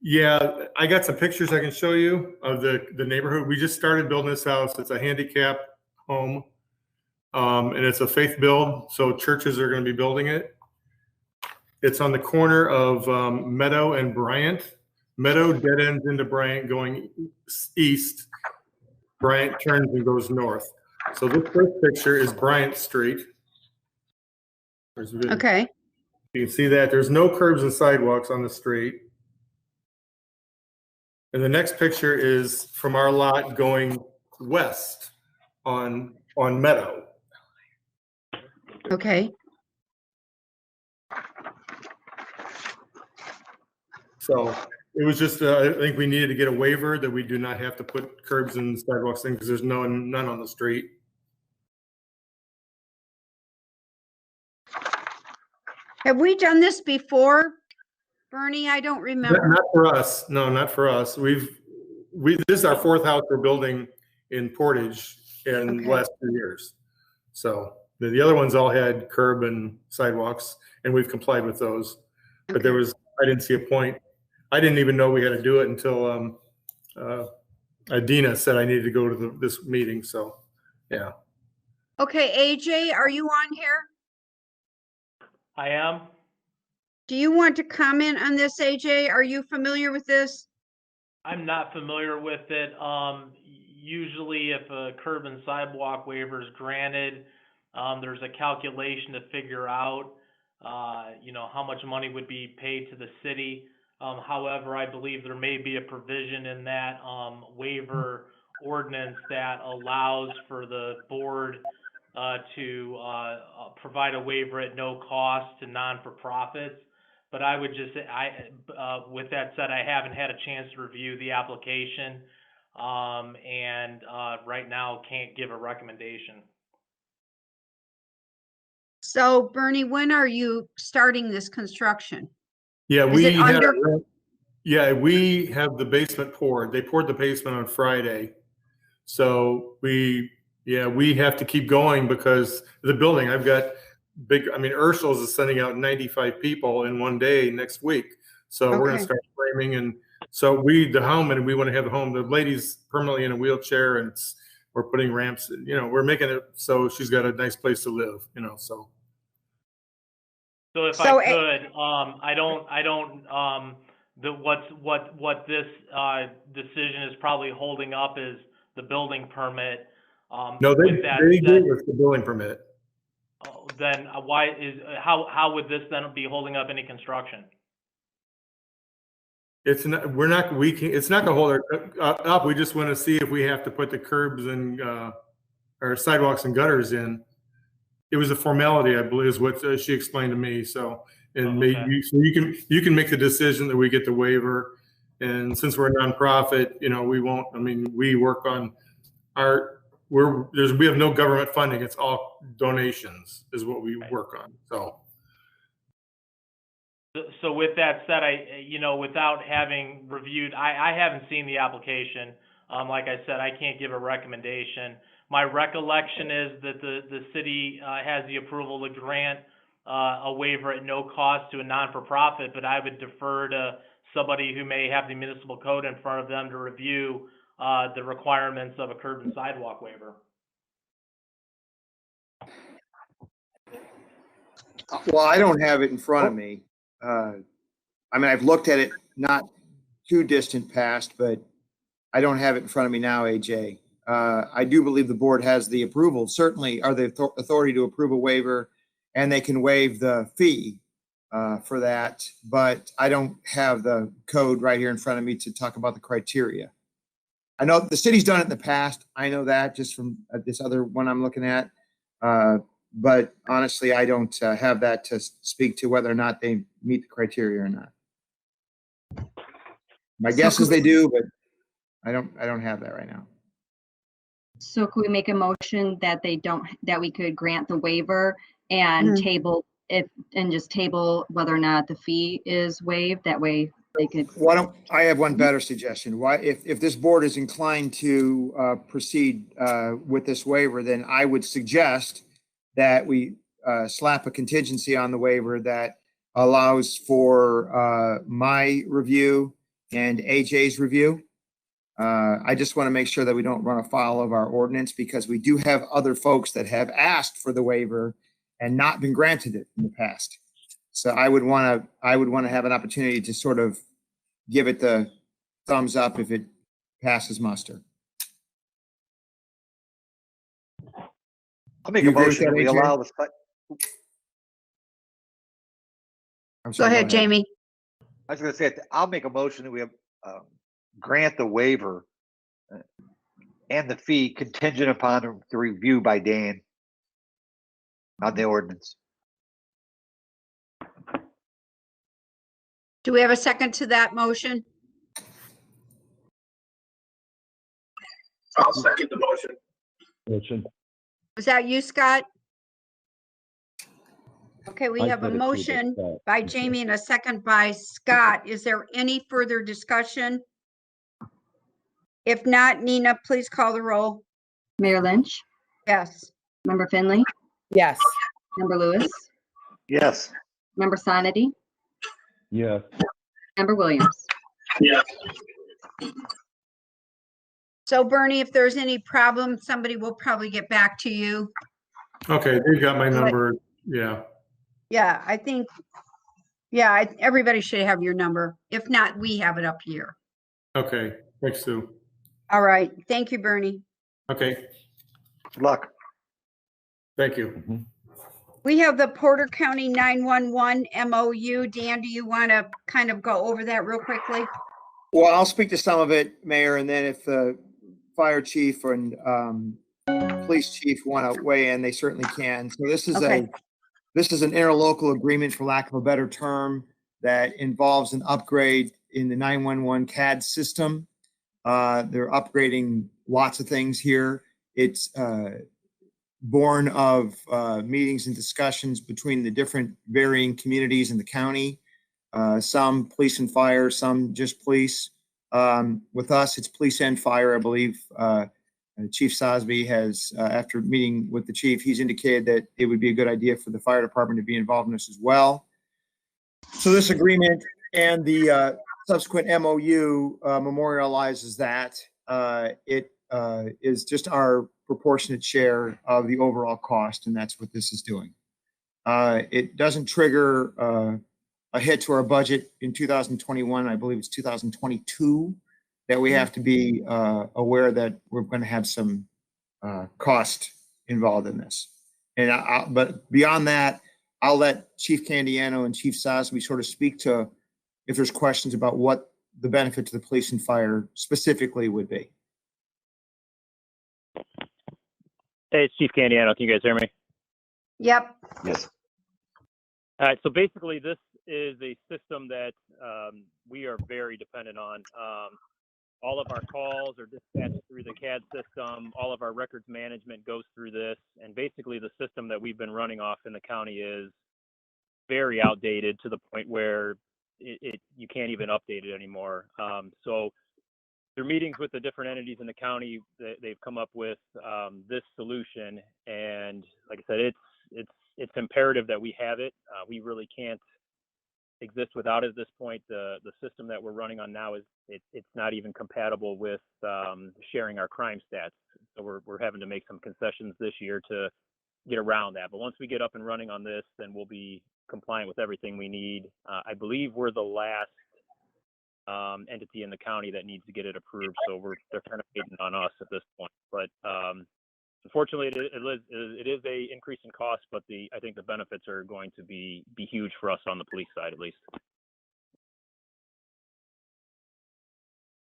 [SPEAKER 14] Yeah, I got some pictures I can show you of the neighborhood. We just started building this house. It's a handicap home. And it's a faith build, so churches are going to be building it. It's on the corner of Meadow and Bryant. Meadow dead ends into Bryant going east. Bryant turns and goes north. So this first picture is Bryant Street.
[SPEAKER 3] Okay.
[SPEAKER 14] You can see that there's no curbs and sidewalks on the street. And the next picture is from our lot going west on Meadow.
[SPEAKER 3] Okay.
[SPEAKER 14] So it was just, I think we needed to get a waiver that we do not have to put curbs and sidewalks in because there's none on the street.
[SPEAKER 3] Have we done this before, Bernie? I don't remember.
[SPEAKER 14] Not for us. No, not for us. This is our fourth house we're building in Portage in the last 2 years. So the other ones all had curb and sidewalks and we've complied with those. But I didn't see a point. I didn't even know we had to do it until Adina said I needed to go to this meeting. So, yeah.
[SPEAKER 3] Okay, AJ, are you on here?
[SPEAKER 15] I am.
[SPEAKER 3] Do you want to comment on this, AJ? Are you familiar with this?
[SPEAKER 15] I'm not familiar with it. Usually if a curb and sidewalk waiver is granted, there's a calculation to figure out, how much money would be paid to the city. However, I believe there may be a provision in that waiver ordinance that allows for the board to provide a waiver at no cost to non-for-profits. But I would just, with that said, I haven't had a chance to review the application, and right now can't give a recommendation.
[SPEAKER 3] So Bernie, when are you starting this construction?
[SPEAKER 14] Yeah,
[SPEAKER 3] Is it under?
[SPEAKER 14] we have the basement poured. They poured the basement on Friday. So we have to keep going because the building, I've got Urschel's is sending out 95 people in one day next week. So we're going to start framing. And so we want to have the home. The lady's permanently in a wheelchair and we're putting ramps, we're making it so she's got a nice place to live, so.
[SPEAKER 15] So if I could, what this decision is probably holding up is the building permit.
[SPEAKER 14] No, they gave us the building permit.
[SPEAKER 15] Then how would this then be holding up any construction?
[SPEAKER 14] It's not gonna hold up. We just want to see if we have to put the curbs and or sidewalks and gutters in. It was a formality, I believe, is what she explained to me. So, you can make the decision that we get the waiver. And since we're a nonprofit, we won't. We work on we have no government funding. It's all donations is what we work on.
[SPEAKER 15] So with that said, without having reviewed, I haven't seen the application. Like I said, I can't give a recommendation. My recollection is that the city has the approval to grant a waiver at no cost to a non-for-profit, but I would defer to somebody who may have the municipal code in front of them to review the requirements of a curb and sidewalk waiver.
[SPEAKER 8] Well, I don't have it in front of me. I mean, I've looked at it not too distant past, but I don't have it in front of me now, AJ. I do believe the board has the approval, certainly are the authority to approve a waiver, and they can waive the fee for that, but I don't have the code right here in front of me to talk about the criteria. I know the city's done it in the past. I know that just from this other one I'm looking at. But honestly, I don't have that to speak to whether or not they meet the criteria or not. My guess is they do, but I don't have that right now.
[SPEAKER 2] So could we make a motion that we could grant the waiver and table whether or not the fee is waived? That way they could.
[SPEAKER 8] I have one better suggestion. Why, if this board is inclined to proceed with this waiver, then I would suggest that we slap a contingency on the waiver that allows for my review and AJ's review. I just want to make sure that we don't run afoul of our ordinance, because we do have other folks that have asked for the waiver and not been granted it in the past. So I would want to have an opportunity to sort of give it the thumbs up if it passes muster.
[SPEAKER 7] I'll make a motion that we allow the.
[SPEAKER 3] Go ahead, Jamie.
[SPEAKER 7] I was going to say, I'll make a motion that we have grant the waiver and the fee contingent upon the review by Dan on the ordinance.
[SPEAKER 3] Do we have a second to that motion?
[SPEAKER 6] I'll second the motion.
[SPEAKER 3] Was that you, Scott? Okay, we have a
[SPEAKER 4] said it too,
[SPEAKER 3] motion
[SPEAKER 4] but,
[SPEAKER 3] by Jamie and a second by Scott. Is there any further discussion? If not, Nina, please call the roll.
[SPEAKER 2] Mayor Lynch,
[SPEAKER 3] Yes.
[SPEAKER 2] Member Finley,
[SPEAKER 5] Yes.
[SPEAKER 2] Member Lewis,
[SPEAKER 7] Yes.
[SPEAKER 2] Member Sonity,
[SPEAKER 4] Yes.
[SPEAKER 2] Member Williams.
[SPEAKER 6] Yes.
[SPEAKER 3] So Bernie, if there's any problem, somebody will probably get back to you.
[SPEAKER 14] Okay, they've got my number. Yeah.
[SPEAKER 3] Yeah, I think, everybody should have your number. If not, we have it up here.
[SPEAKER 14] Okay. Thanks, Sue.
[SPEAKER 3] All right. Thank you, Bernie.
[SPEAKER 14] Okay.
[SPEAKER 7] Good luck.
[SPEAKER 14] Thank you.
[SPEAKER 3] We have the Porter County 911 MOU. Dan, do you want to kind of go over that real quickly?
[SPEAKER 8] Well, I'll speak to some of it, Mayor, and then if the fire chief and police chief want to weigh in, they certainly can. So this is this is an interlocal agreement, for lack of a better term, that involves an upgrade in the 911 CAD system. They're upgrading lots of things here. It's born of meetings and discussions between the different varying communities in the county. Some police and fire, some just police. With us, it's police and fire, I believe. Chief Sosby has, after meeting with the chief, he's indicated that it would be a good idea for the fire department to be involved in this as well. So this agreement and the subsequent MOU memorializes that. It is just our proportionate share of the overall cost, and that's what this is doing. It doesn't trigger a hit to our budget in 2021. I believe it's 2022 that we have to be aware that we're going to have some cost involved in this. And but beyond that, I'll let Chief Candiano and Chief Sosby sort of speak to if there's questions about what the benefit to the police and fire specifically would be.
[SPEAKER 13] Hey, it's Chief Candiano. Can you guys hear me?
[SPEAKER 3] Yep.
[SPEAKER 7] Yes.
[SPEAKER 13] All right. So basically, this is a system that we are very dependent on. all of our calls are dispatched through the CAD system. All of our records management goes through this. And basically the system that we've been running off in the county is very outdated to the point where you can't even update it anymore. So through meetings with the different entities in the county, they've come up with this solution. And like I said, it's imperative that we have it. We really can't exist without it at this point. The system that we're running on now it's not even compatible with sharing our crime stats. So we're having to make some concessions this year to get around that. But once we get up and running on this, then we'll be compliant with everything we need. I believe we're the last entity in the county that needs to get it approved. So they're kind of waiting on us at this point. But unfortunately, it is a increase in cost, but I think the benefits are going to be huge for us on the police side, at least.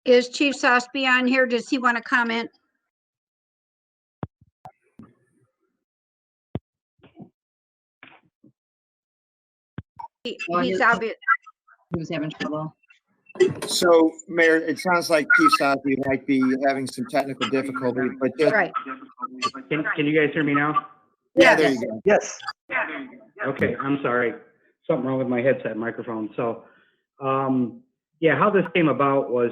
[SPEAKER 3] Is Chief Sosby on here? Does he want to comment? He's obvious.
[SPEAKER 2] He was having trouble.
[SPEAKER 8] So, Mayor, it sounds like Chief Sosby might be having some technical difficulty, but just,
[SPEAKER 3] Right.
[SPEAKER 16] Can you guys hear me now?
[SPEAKER 8] Yeah, there you go.
[SPEAKER 7] Yes.
[SPEAKER 16] Okay, I'm sorry. Something wrong with my headset microphone. So, yeah, how this came about was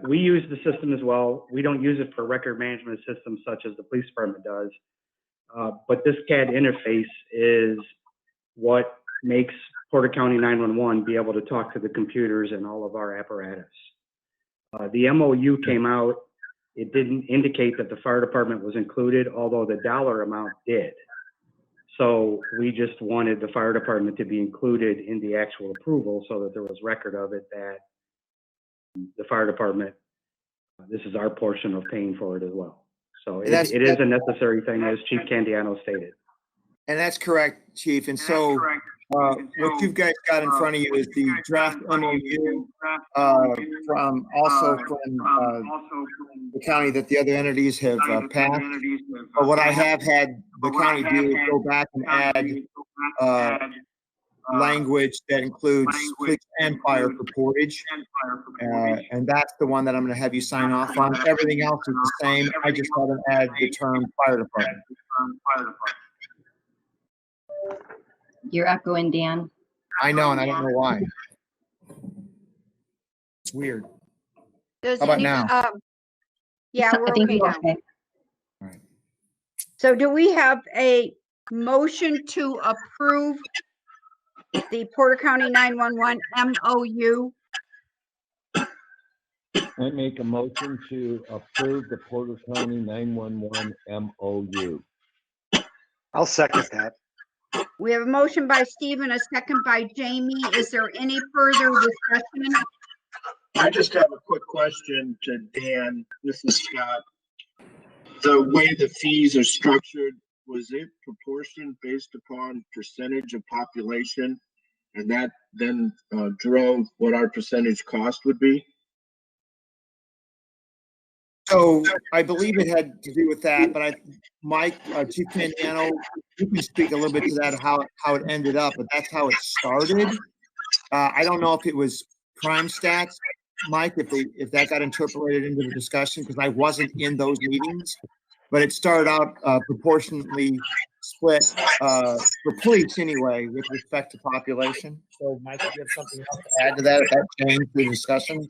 [SPEAKER 16] we use the system as well. We don't use it for record management systems such as the police department does. But this CAD interface is what makes Porter County 911 be able to talk to the computers and all of our apparatus. The MOU came out. It didn't indicate that the fire department was included, although the dollar amount did. So we just wanted the fire department to be included in the actual approval so that there was record of it that the fire department, this is our portion of paying for it as well. So it is a necessary thing, as Chief Candiano stated.
[SPEAKER 8] And that's correct, Chief. And so what you guys got in front of you is the draft MOU from the county that the other entities have passed. But what I have had the county do is go back and add language that includes police and fire for Portage. And that's the one that I'm going to have you sign off on. Everything else is the same. I just haven't added the term fire department.
[SPEAKER 2] You're echoing, Dan.
[SPEAKER 8] I know, and I don't know why. It's weird.
[SPEAKER 3] How
[SPEAKER 8] about now?
[SPEAKER 3] Yeah,
[SPEAKER 2] I
[SPEAKER 3] we're
[SPEAKER 2] think
[SPEAKER 3] okay
[SPEAKER 2] you're
[SPEAKER 3] now.
[SPEAKER 2] okay.
[SPEAKER 8] All right.
[SPEAKER 3] So do we have a motion to approve the Porter County 911 MOU?
[SPEAKER 4] I make a motion to approve the Porter County 911 MOU.
[SPEAKER 7] I'll second that.
[SPEAKER 3] We have a motion by Steve and a second by Jamie. Is there any further discussion?
[SPEAKER 6] I just have a quick question to Dan. This is Scott. The way the fees are structured, was it proportioned based upon percentage of population? And that then drove what our percentage cost would be?
[SPEAKER 8] So I believe it had to do with that, but Mike, Chief Candiano, you can speak a little bit to that, how it ended up, but that's how it started. I don't know if it was crime stats, Mike, if that got interpolated into the discussion, because I wasn't in those meetings, but it started out proportionately split for police anyway, with respect to population. So Mike, if you have something else to add to that, if that changed the discussion?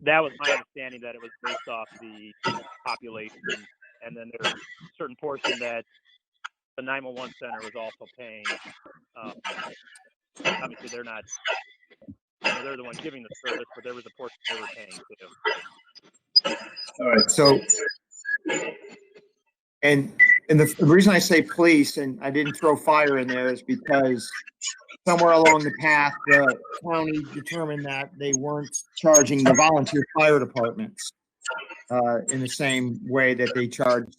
[SPEAKER 13] That was my understanding, that it was based off the population, and then there's a certain portion that the 911 center was also paying. Obviously, they're not, they're the ones giving the service, but there was a portion they were paying too.
[SPEAKER 8] All right. So, and the reason I say police and I didn't throw fire in there is because somewhere along the path, the county determined that they weren't charging the volunteer fire departments in the same way that they charged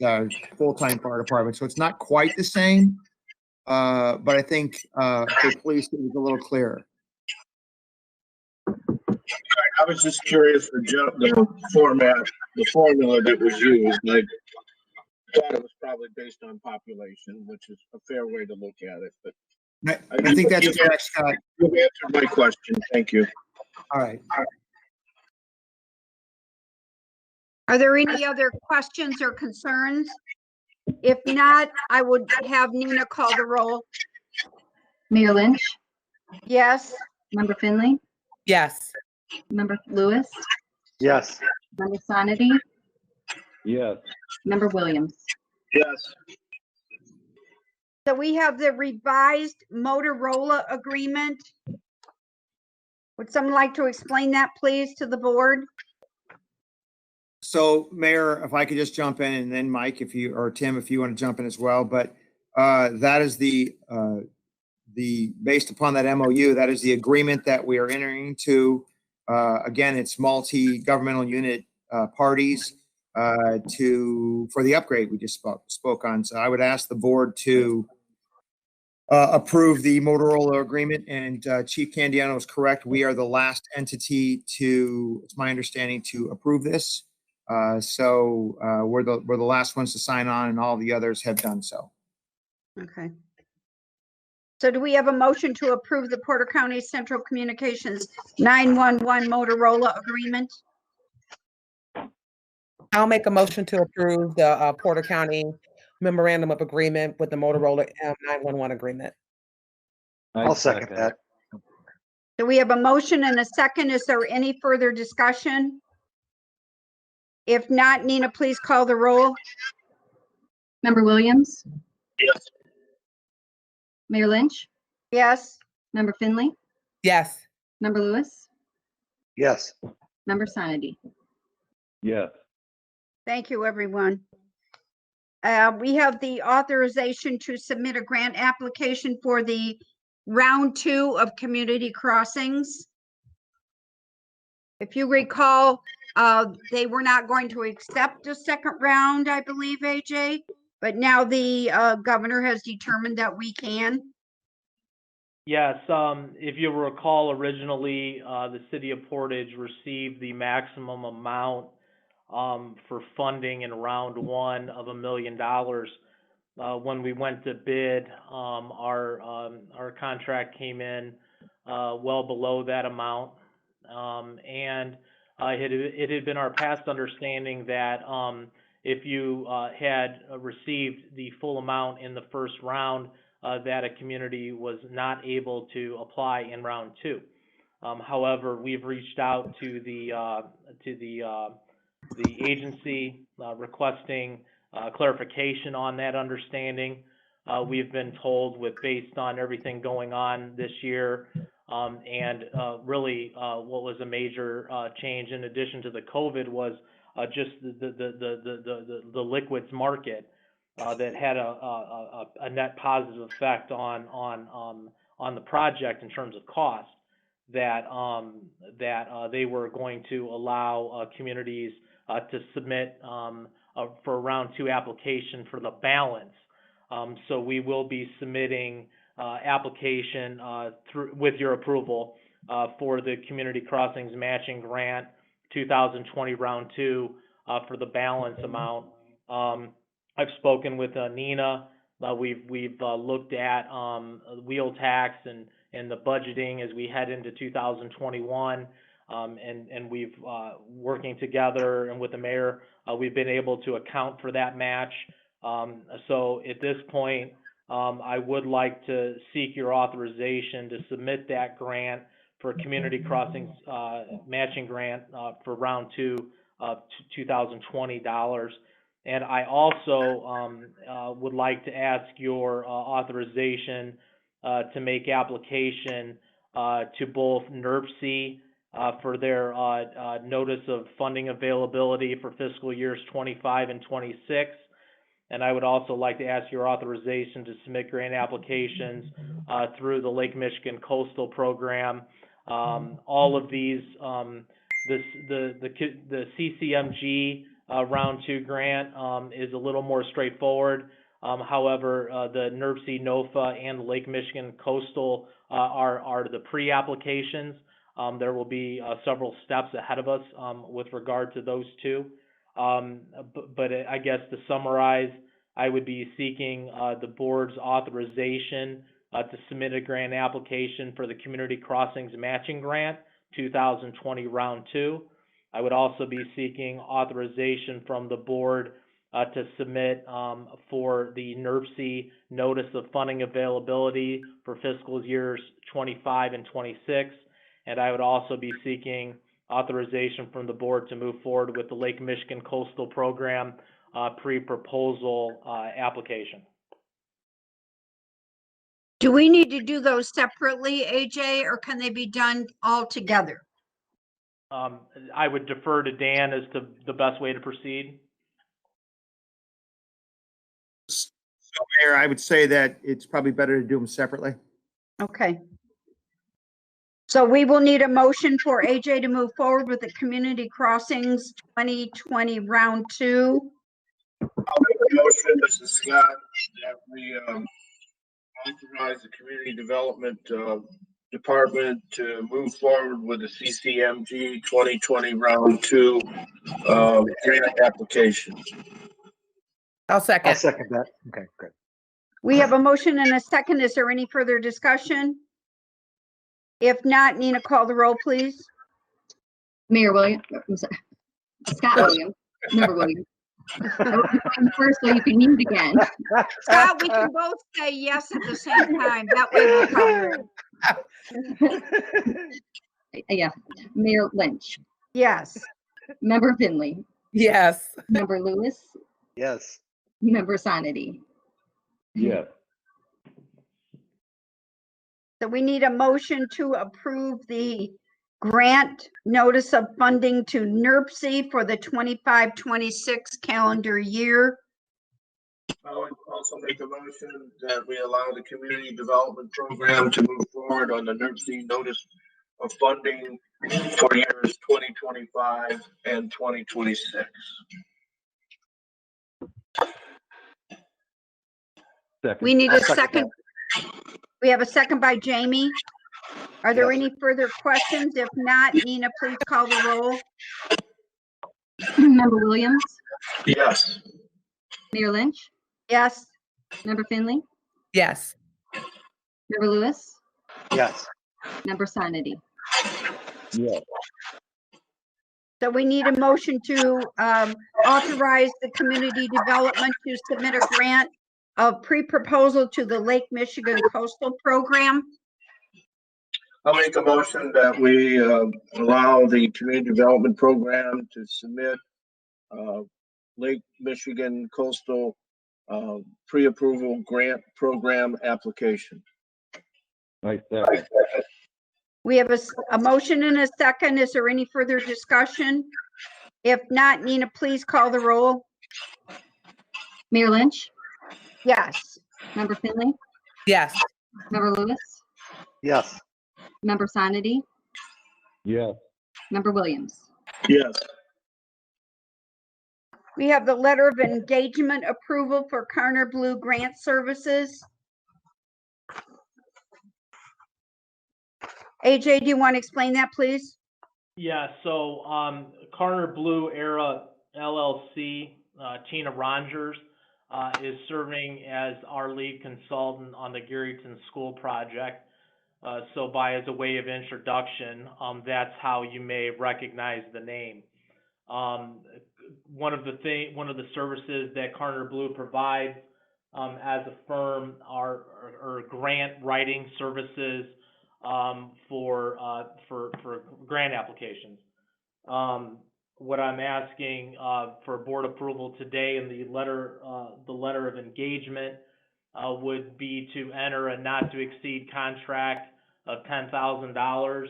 [SPEAKER 8] full-time fire departments. So it's not quite the same, but I think for police it was a little clearer.
[SPEAKER 6] I was just curious the format, the formula that was used. I thought it was probably based on population, which is a fair way to look at it. But
[SPEAKER 8] I think that's correct, Scott.
[SPEAKER 6] You answered my question. Thank you.
[SPEAKER 8] All right.
[SPEAKER 3] Are there any other questions or concerns? If not, I would have Nina call the roll.
[SPEAKER 2] Mayor Lynch,
[SPEAKER 3] Yes,
[SPEAKER 2] Member Finley,
[SPEAKER 5] Yes.
[SPEAKER 2] Member Lewis,
[SPEAKER 7] Yes.
[SPEAKER 2] Member Sonity,
[SPEAKER 4] Yes.
[SPEAKER 2] Member Williams.
[SPEAKER 6] Yes.
[SPEAKER 3] so we have the revised Motorola agreement. Would someone like to explain that, please, to the board?
[SPEAKER 8] So Mayor, if I could just jump in, and then Mike, if you, or Tim, if you want to jump in as well, but that is the based upon that MOU, that is the agreement that we are entering into. Again, it's multi-governmental unit parties for the upgrade we just spoke on. So I would ask the board to approve the Motorola agreement, and Chief Candiano is correct. We are the last entity to, it's my understanding, to approve this. So we're the last ones to sign on, and all the others have done so.
[SPEAKER 3] Okay. So do we have a motion to approve the Porter County Central Communications 911 Motorola agreement?
[SPEAKER 5] I'll make a motion to approve the Porter County Memorandum of Agreement with the Motorola 911 agreement.
[SPEAKER 7] I'll second that.
[SPEAKER 3] So we have a motion and a second. Is there any further discussion? If not, Nina, please call the roll.
[SPEAKER 2] Member Williams,
[SPEAKER 6] Yes.
[SPEAKER 2] Mayor Lynch,
[SPEAKER 3] Yes,
[SPEAKER 2] Member Finley,
[SPEAKER 5] Yes.
[SPEAKER 2] Member Lewis,
[SPEAKER 7] Yes.
[SPEAKER 2] Member Sonity.
[SPEAKER 4] Yes.
[SPEAKER 3] thank you, everyone. We have the authorization to submit a grant application for the round 2 of community crossings. If you recall, they were not going to accept a second round, I believe, AJ, but now the governor has determined that we can.
[SPEAKER 15] Yes, if you recall, originally, the city of Portage received the maximum amount for funding in round 1 of $1 million. When we went to bid, our contract came in well below that amount. And it had been our past understanding that if you had received the full amount in the first round, that a community was not able to apply in round 2. However, we've reached out to the agency requesting clarification on that understanding. We've been told, based on everything going on this year, and really what was a major change in addition to the COVID was just the liquids market that had a net positive effect on the project in terms of cost, that they were going to allow communities to submit for a round 2 application for the balance. So we will be submitting application with your approval for the Community Crossings Matching Grant 2020 round 2 for the balance amount. I've spoken with Nina. We've looked at wheel tax and the budgeting as we head into 2021, and we've working together and with the mayor, we've been able to account for that match. So at this point, I would like to seek your authorization to submit that grant for Community Crossings matching grant for round 2 of $2020. And I also would like to ask your authorization to make application to both NERC for their notice of funding availability for fiscal years 25 and 26. And I would also like to ask your authorization to submit grant applications through the Lake Michigan Coastal Program. All of these, the CCMG round 2 grant is a little more straightforward. However, the NERC, NOFA, and the Lake Michigan Coastal are the pre-applications. There will be several steps ahead of us with regard to those two. But I guess to summarize, I would be seeking the board's authorization to submit a grant application for the Community Crossings Matching Grant 2020 round 2. I would also be seeking authorization from the board to submit for the NERC notice of funding availability for fiscal years 25 and 26. And I would also be seeking authorization from the board to move forward with the Lake Michigan Coastal Program pre-proposal application.
[SPEAKER 3] Do we need to do those separately, AJ, or can they be done all together?
[SPEAKER 15] I would defer to Dan as to the best way to proceed.
[SPEAKER 8] So Mayor, I would say that it's probably better to do them separately.
[SPEAKER 3] Okay. So we will need a motion for AJ to move forward with the Community Crossings 2020 round 2.
[SPEAKER 6] I'll make a motion, Mrs. Scott, that we authorize the Community Development Department to move forward with the CCMG 2020 round 2 grant application.
[SPEAKER 5] I'll second.
[SPEAKER 7] I'll second that. Okay, good.
[SPEAKER 3] We have a motion and a second. Is there any further discussion? If not, Nina, call the roll, please.
[SPEAKER 1] Mayor Williams, I'm sorry, Scott Williams, Member Williams. I will be first so you can mute again.
[SPEAKER 3] Scott, we can both say yes at the same time. That way we'll cover it.
[SPEAKER 1] Yeah, Mayor Lynch,
[SPEAKER 3] Yes.
[SPEAKER 1] Member Finley,
[SPEAKER 5] Yes.
[SPEAKER 1] Member Lewis,
[SPEAKER 7] Yes.
[SPEAKER 1] Member Sonity.
[SPEAKER 4] Yes.
[SPEAKER 3] So we need a motion to approve the grant notice of funding to NERC for the 25-26 calendar year.
[SPEAKER 6] I would also make a motion that we allow the Community Development Program to move forward on the NERC notice of funding for years 2025 and 2026.
[SPEAKER 4] Second.
[SPEAKER 3] We need
[SPEAKER 7] I'll
[SPEAKER 3] a second. We have a second by Jamie. Are there
[SPEAKER 7] Yes.
[SPEAKER 3] any further questions? If not, Nina, please call the roll.
[SPEAKER 1] Member Williams,
[SPEAKER 6] Yes.
[SPEAKER 1] Mayor Lynch,
[SPEAKER 3] Yes.
[SPEAKER 1] Member Finley,
[SPEAKER 5] Yes.
[SPEAKER 1] Member Lewis,
[SPEAKER 7] Yes.
[SPEAKER 1] Member Sonity.
[SPEAKER 4] Yes.
[SPEAKER 3] So we need a motion to authorize the community development to submit a grant of pre-proposal to the Lake Michigan Coastal Program.
[SPEAKER 6] I'll make a motion that we allow the Community Development Program to submit Lake Michigan Coastal pre-approval grant program application.
[SPEAKER 4] I second.
[SPEAKER 3] We have a motion and a second. Is there any further discussion? If not, Nina, please call the roll.
[SPEAKER 1] Mayor Lynch,
[SPEAKER 3] Yes.
[SPEAKER 1] Member Finley,
[SPEAKER 5] Yes.
[SPEAKER 1] Member Lewis,
[SPEAKER 7] Yes.
[SPEAKER 1] Member Sonity,
[SPEAKER 4] Yes.
[SPEAKER 1] Member Williams.
[SPEAKER 6] Yes.
[SPEAKER 3] We have the letter of engagement approval for Karner Blue Grant Services. AJ, do you want to explain that, please?
[SPEAKER 15] Yeah, so Karner Blue Era LLC, Tina Rogers is serving as our lead consultant on the Garyton School project. So by as a way of introduction, that's how you may recognize the name. One of the services that Karner Blue provides as a firm are grant writing services for grant applications. What I'm asking for board approval today in the letter of engagement would be to enter a not to exceed contract of $10,000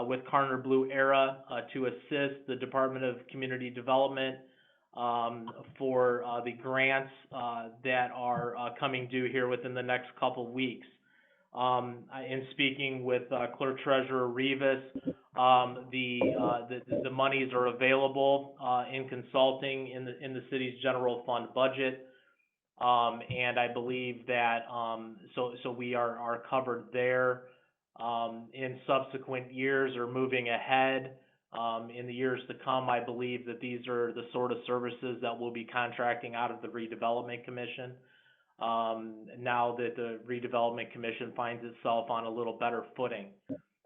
[SPEAKER 15] with Karner Blue Era to assist the Department of Community Development for the grants that are coming due here within the next couple weeks. In speaking with Clerk Treasurer Rivas, the monies are available in consulting in the city's general fund budget, and I believe that so we are covered there. In subsequent years or moving ahead in the years to come, I believe that these are the sort of services that we'll be contracting out of the Redevelopment Commission. Now that the Redevelopment Commission finds itself on a little better footing.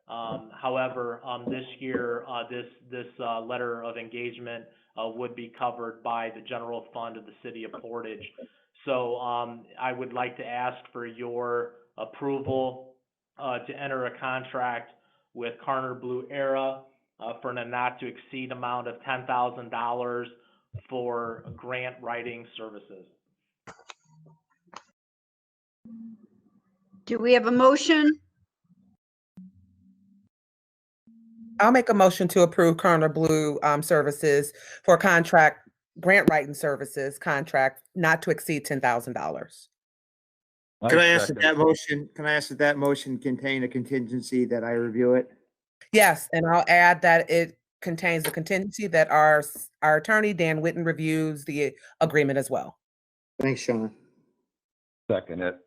[SPEAKER 15] However, this year, this letter of engagement would be covered by the general fund of the city of Portage. So I would like to ask for your approval to enter a contract with Karner Blue Era for a not to exceed amount of $10,000 for grant writing services.
[SPEAKER 3] Do we have a motion?
[SPEAKER 5] I'll make a motion to approve Kerner Blue Services for contract, grant writing services contract not to exceed $10,000.
[SPEAKER 8] Can I ask that that motion, contain a contingency that I review it?
[SPEAKER 5] Yes, and I'll add that it contains the contingency that our attorney, Dan Witten, reviews the agreement as well.
[SPEAKER 8] Thanks, Sean.
[SPEAKER 4] Second it.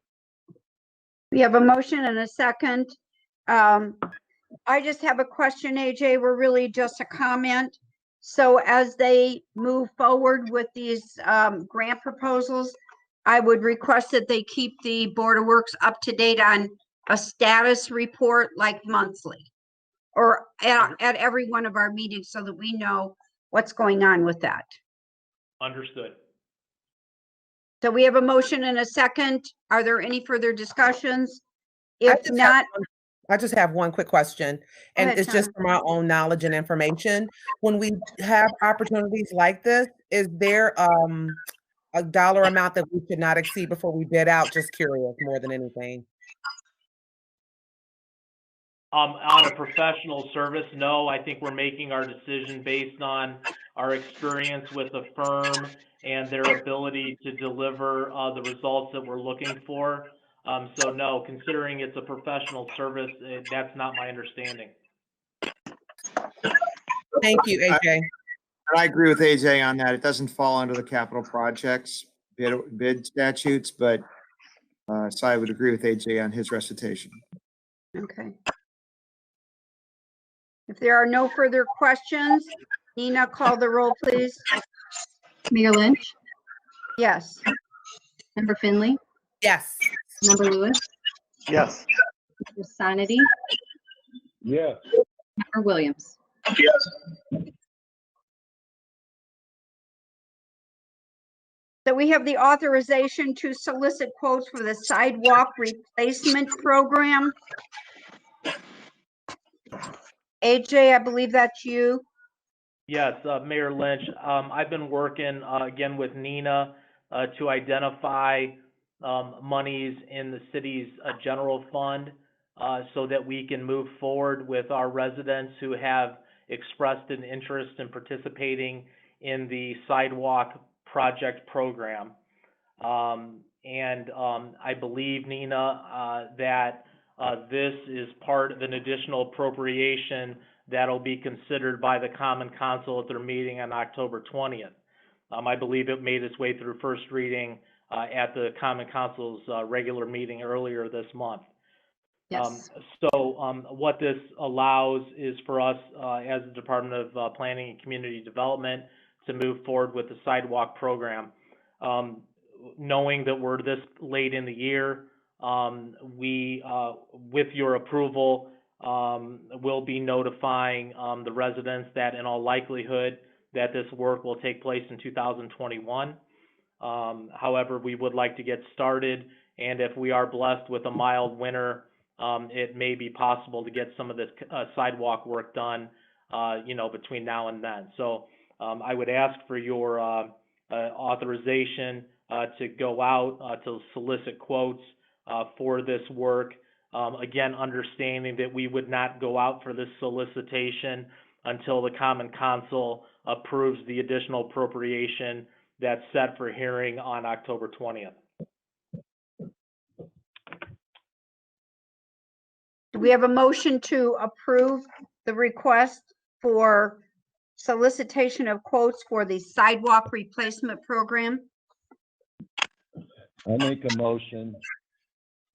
[SPEAKER 3] We have a motion and a second. I just have a question, AJ. We're really just a comment. So as they move forward with these grant proposals, I would request that they keep the Board of Works up to date on a status report like monthly or at every one of our meetings so that we know what's going on with that.
[SPEAKER 15] Understood.
[SPEAKER 3] So we have a motion and a second. Are there any further discussions? If not,
[SPEAKER 5] I just have one quick question, and
[SPEAKER 3] ahead,
[SPEAKER 5] it's just
[SPEAKER 3] Tom.
[SPEAKER 5] from our own knowledge and information. When we have opportunities like this, is there a dollar amount that we should not exceed before we bid out? Just curious more than anything.
[SPEAKER 15] On a professional service, no. I think we're making our decision based on our experience with the firm and their ability to deliver the results that we're looking for. So no, considering it's a professional service, that's not my understanding.
[SPEAKER 5] Thank you, AJ.
[SPEAKER 8] I agree with AJ on that. It doesn't fall under the capital projects bid statutes, but so I would agree with AJ on his recitation.
[SPEAKER 3] Okay. If there are no further questions, Nina, call the roll, please.
[SPEAKER 17] Mayor Lynch,
[SPEAKER 3] Yes.
[SPEAKER 17] Member Finley,
[SPEAKER 5] Yes.
[SPEAKER 17] Member Lewis,
[SPEAKER 7] Yes.
[SPEAKER 17] Member Sonity,
[SPEAKER 4] Yes.
[SPEAKER 17] Member Williams.
[SPEAKER 6] Yes.
[SPEAKER 3] So we have the authorization to solicit quotes for the sidewalk replacement program. AJ, I believe that's you.
[SPEAKER 15] Yes, Mayor Lynch. I've been working again with Nina to identify monies in the city's general fund so that we can move forward with our residents who have expressed an interest in participating in the sidewalk project program. I believe, Nina, that this is part of an additional appropriation that'll be considered by the Common Council at their meeting on October 20th. I believe it made its way through first reading at the Common Council's regular meeting earlier this month.
[SPEAKER 17] Yes.
[SPEAKER 15] What this allows is for us as the Department of Planning and Community Development to move forward with the sidewalk program. Knowing that we're this late in the year, we, with your approval, will be notifying the residents that in all likelihood that this work will take place in 2021. However, we would like to get started, and if we are blessed with a mild winter, it may be possible to get some of this sidewalk work done, between now and then. So I would ask for your authorization to go out to solicit quotes for this work. Again, understanding that we would not go out for this solicitation until the Common Council approves the additional appropriation that's set for hearing on October 20th.
[SPEAKER 3] Do we have a motion to approve the request for solicitation of quotes for the sidewalk replacement program?
[SPEAKER 4] I'll make a motion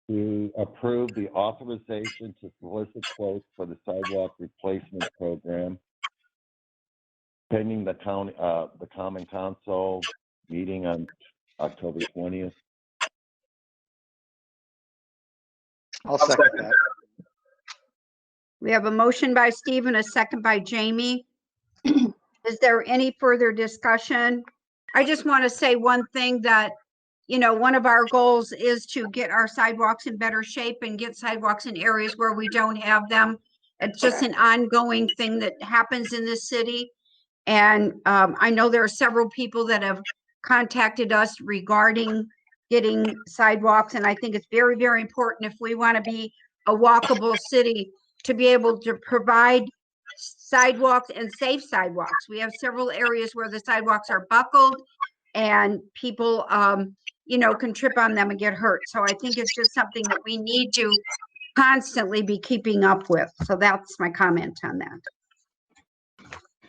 [SPEAKER 4] to approve the authorization to solicit quotes for the sidewalk replacement program pending the Common Council meeting on October 20th.
[SPEAKER 7] I'll second that.
[SPEAKER 3] We have a motion by Steve and a second by Jamie. Is there any further discussion? I just want to say one thing that, you know, one of our goals is to get our sidewalks in better shape and get sidewalks in areas where we don't have them. It's just an ongoing thing that happens in this city. And I know there are several people that have contacted us regarding getting sidewalks. And I think it's very, very important if we want to be a walkable city to be able to provide sidewalks and safe sidewalks. We have several areas where the sidewalks are buckled and people, you know, can trip on them and get hurt. So I think it's just something that we need to constantly be keeping up with. So that's my comment on that.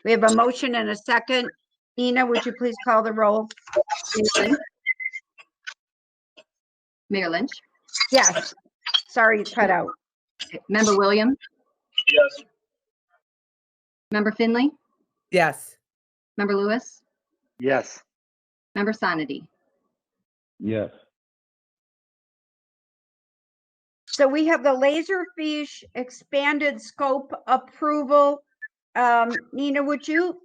[SPEAKER 3] We have a motion and a second. Nina, would you please call the roll?
[SPEAKER 17] Mayor Lynch,
[SPEAKER 3] Yes. Sorry, you cut out.
[SPEAKER 17] Member Williams,
[SPEAKER 6] Yes.
[SPEAKER 17] Member Finley,
[SPEAKER 5] Yes.
[SPEAKER 17] Member Lewis,
[SPEAKER 7] Yes.
[SPEAKER 17] Member Sonity.
[SPEAKER 4] Yes.
[SPEAKER 3] So we have the Laserfish expanded scope approval. Nina, would you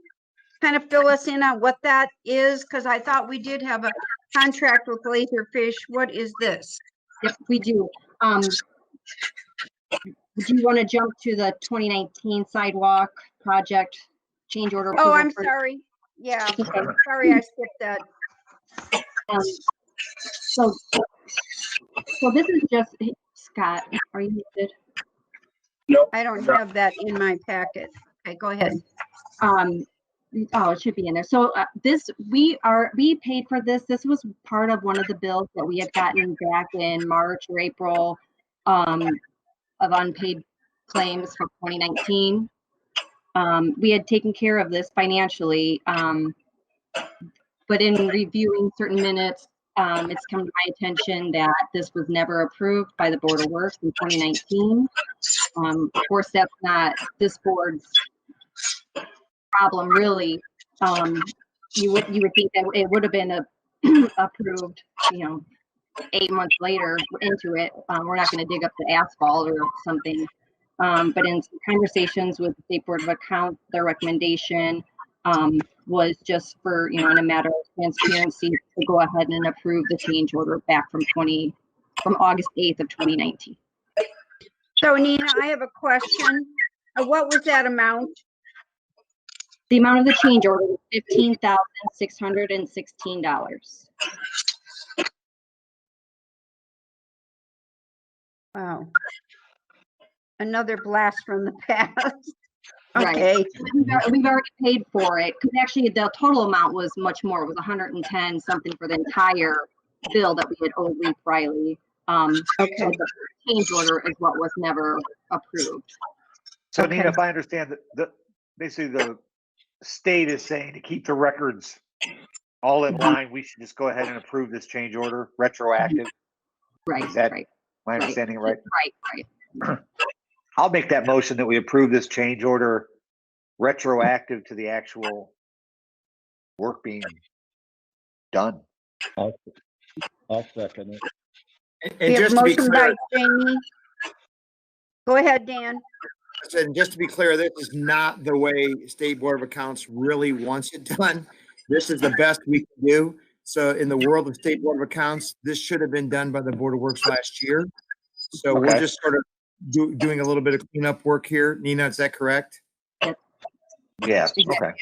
[SPEAKER 3] kind of fill us in on what that is? Because I thought we did have a contract with Laserfish. What is this?
[SPEAKER 17] Yep, we do. Do you want to jump to the 2019 sidewalk project change order?
[SPEAKER 3] Oh,
[SPEAKER 17] approval
[SPEAKER 3] I'm
[SPEAKER 17] first?
[SPEAKER 3] sorry. Yeah,
[SPEAKER 17] Okay.
[SPEAKER 3] sorry, I skipped that.
[SPEAKER 17] So this is just, Scott, are you muted?
[SPEAKER 6] No.
[SPEAKER 3] I don't have that in my packet. Okay, go ahead.
[SPEAKER 17] Oh, it should be in there. So we paid for this. This was part of one of the bills that we had gotten back in March or April of unpaid claims for 2019. We had taken care of this financially, but in reviewing certain minutes, it's come to my attention that this was never approved by the Board of Works in 2019. Of course, that's not this board's problem, really. You would think that it would have been approved, you know, 8 months later into it. We're not going to dig up the asphalt or something. But in some conversations with the State Board of Accounts, their recommendation was just for, you know, in a matter of transparency, to go ahead and approve the change order back from August 8th of 2019.
[SPEAKER 3] So Nina, I have a question. What was that amount?
[SPEAKER 17] The amount of the change order was $15,616.
[SPEAKER 3] Wow. Another blast from the past.
[SPEAKER 17] Right.
[SPEAKER 3] Okay.
[SPEAKER 17] We've already paid for it. 'Cause actually, the total amount was much more. It was 110 something for the entire bill that we had owed Lee Riley.
[SPEAKER 3] Okay.
[SPEAKER 17] So the change order is what was never approved.
[SPEAKER 7] So
[SPEAKER 3] Okay.
[SPEAKER 7] Nina, if I understand, basically the state is saying to keep the records all in line, we should just go ahead and approve this change order retroactive.
[SPEAKER 17] Right.
[SPEAKER 7] Is that
[SPEAKER 17] right.
[SPEAKER 7] my understanding right?
[SPEAKER 17] Right.
[SPEAKER 7] I'll make that motion that we approve this change order retroactive to the actual work being done.
[SPEAKER 4] I'll second it.
[SPEAKER 3] We
[SPEAKER 8] And
[SPEAKER 3] have
[SPEAKER 8] just to be
[SPEAKER 3] motion
[SPEAKER 8] clear,
[SPEAKER 3] by Jamie. Go ahead, Dan.
[SPEAKER 8] and just to be clear, this is not the way State Board of Accounts really wants it done. This is the best we can do. So in the world of State Board of Accounts, this should have been done by the Board of Works last year. So we're
[SPEAKER 7] Okay.
[SPEAKER 8] just sort of doing a little bit of cleanup work here. Nina, is that correct?
[SPEAKER 7] Yes, okay.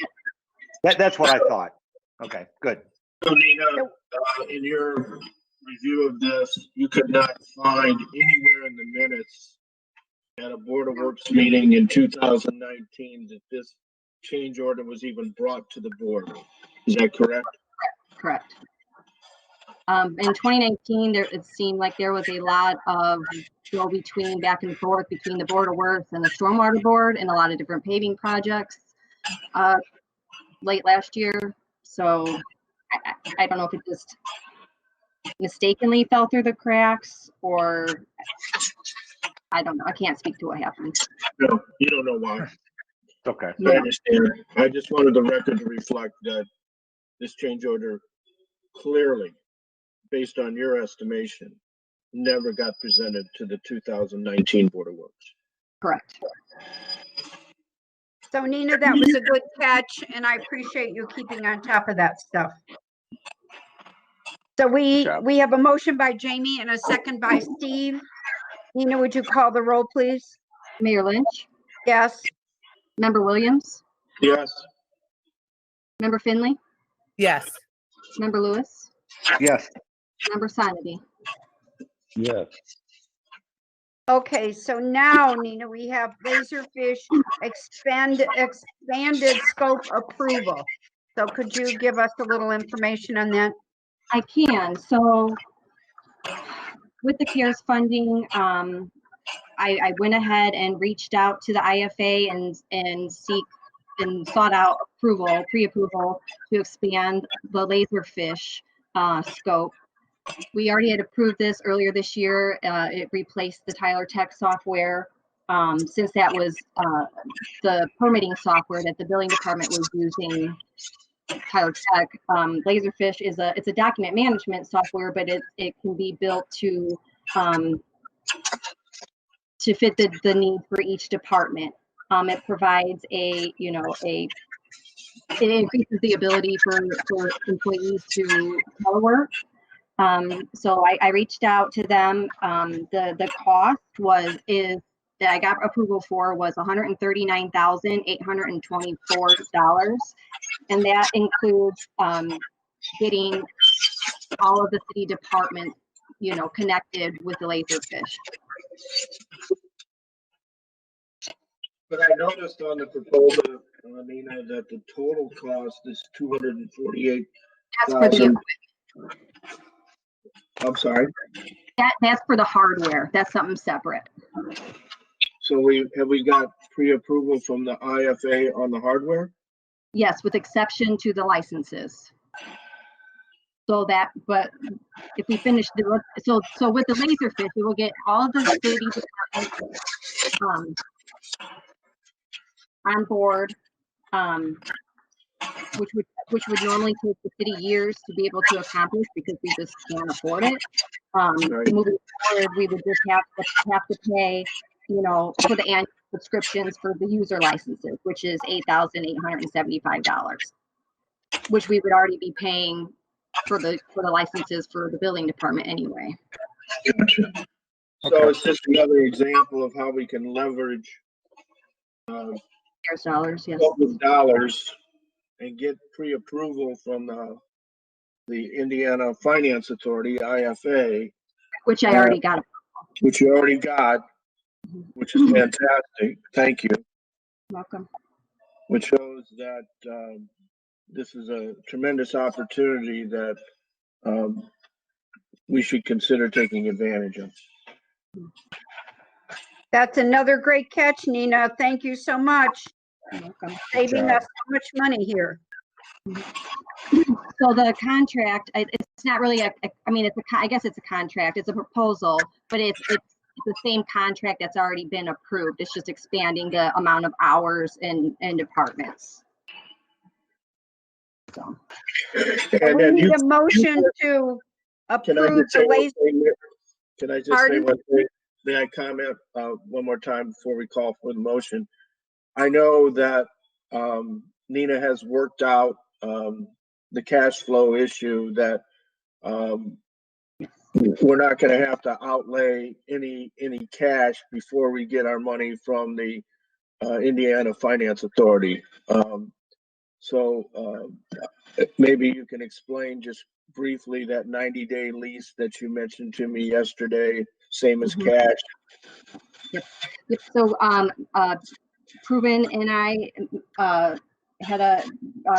[SPEAKER 7] That's what I thought. Okay, good.
[SPEAKER 6] So Nina, in your review of this, you could not find anywhere in the minutes at a Board of Works meeting in 2019 that this change order was even brought to the board. Is that correct?
[SPEAKER 17] Correct. In 2019, it seemed like there was a lot of go between back and forth between the Board of Works and the Stormwater Board and a lot of different paving projects late last year. So I don't know if it just mistakenly fell through the cracks or I don't know. I can't speak to what happened.
[SPEAKER 6] No, you don't know why.
[SPEAKER 7] Okay.
[SPEAKER 6] I understand. I just wanted the record to reflect that this change order clearly, based on your estimation, never got presented to the 2019 Board of Works.
[SPEAKER 17] Correct.
[SPEAKER 3] So Nina, that was a good catch, and I appreciate you keeping on top of that stuff. So we have a motion by Jamie and a second by Steve. Nina, would you call the roll, please?
[SPEAKER 17] Mayor Lynch,
[SPEAKER 3] Yes.
[SPEAKER 17] Member Williams,
[SPEAKER 6] Yes.
[SPEAKER 17] Member Finley,
[SPEAKER 5] Yes.
[SPEAKER 17] Member Lewis,
[SPEAKER 7] Yes.
[SPEAKER 17] Member Sonity.
[SPEAKER 4] Yes.
[SPEAKER 3] Okay, so now, Nina, we have Laserfish expanded scope approval. So could you give us a little information on that?
[SPEAKER 17] I can. So with the CARES funding, I went ahead and reached out to the IFA and sought out approval, pre-approval to expand the Laserfish scope. We already had approved this earlier this year. It replaced the Tyler Tech software. Since that was the permitting software that the billing department was using, Tyler Tech. Laserfish it's a document management software, but it can be built to fit the need for each department. It provides it increases the ability for employees to telework. So I reached out to them. The cost that I got approval for was $139,824. And that includes getting all of the city departments, connected with the Laserfish.
[SPEAKER 6] But I noticed on the proposal, Nina, that the total cost is $248,000.
[SPEAKER 17] That's for the
[SPEAKER 6] I'm sorry.
[SPEAKER 17] That's for the hardware. That's something separate.
[SPEAKER 6] So we got pre-approval from the IFA on the hardware?
[SPEAKER 17] Yes, with exception to the licenses. But if we finish so with the Laserfish, we will get all of the city departments on board, which would normally take the city years to be able to accomplish because we just can't afford it. Moving forward, we would just have to pay, for the annual subscriptions for the user licenses, which is $8,875, which we would already be paying for the licenses for the billing department anyway.
[SPEAKER 6] Gotcha. So it's just another example of how we can leverage
[SPEAKER 17] CARES dollars, yes.
[SPEAKER 6] dollars and get pre-approval from the Indiana Finance Authority, IFA.
[SPEAKER 17] Which I already got.
[SPEAKER 6] Which you already got, which is fantastic. Thank you.
[SPEAKER 17] Welcome.
[SPEAKER 6] Which shows that this is a tremendous opportunity that we should consider taking advantage of.
[SPEAKER 3] That's another great catch, Nina. Thank you so much. Saving us so much money here.
[SPEAKER 17] So the contract, it's not really I guess it's a contract. It's a proposal, but it's the same contract that's already been approved. It's just expanding the amount of hours and departments. So.
[SPEAKER 3] And we need a motion to approve the laser.
[SPEAKER 6] Can I just say one thing? May I comment one more time before we call for the motion? I know that Nina has worked out the cash flow issue that we're not going to have to outlay any cash before we get our money from the Indiana Finance Authority. So maybe you can explain just briefly that 90-day lease that you mentioned to me yesterday, same as cash.
[SPEAKER 17] Yep. So Proven and I had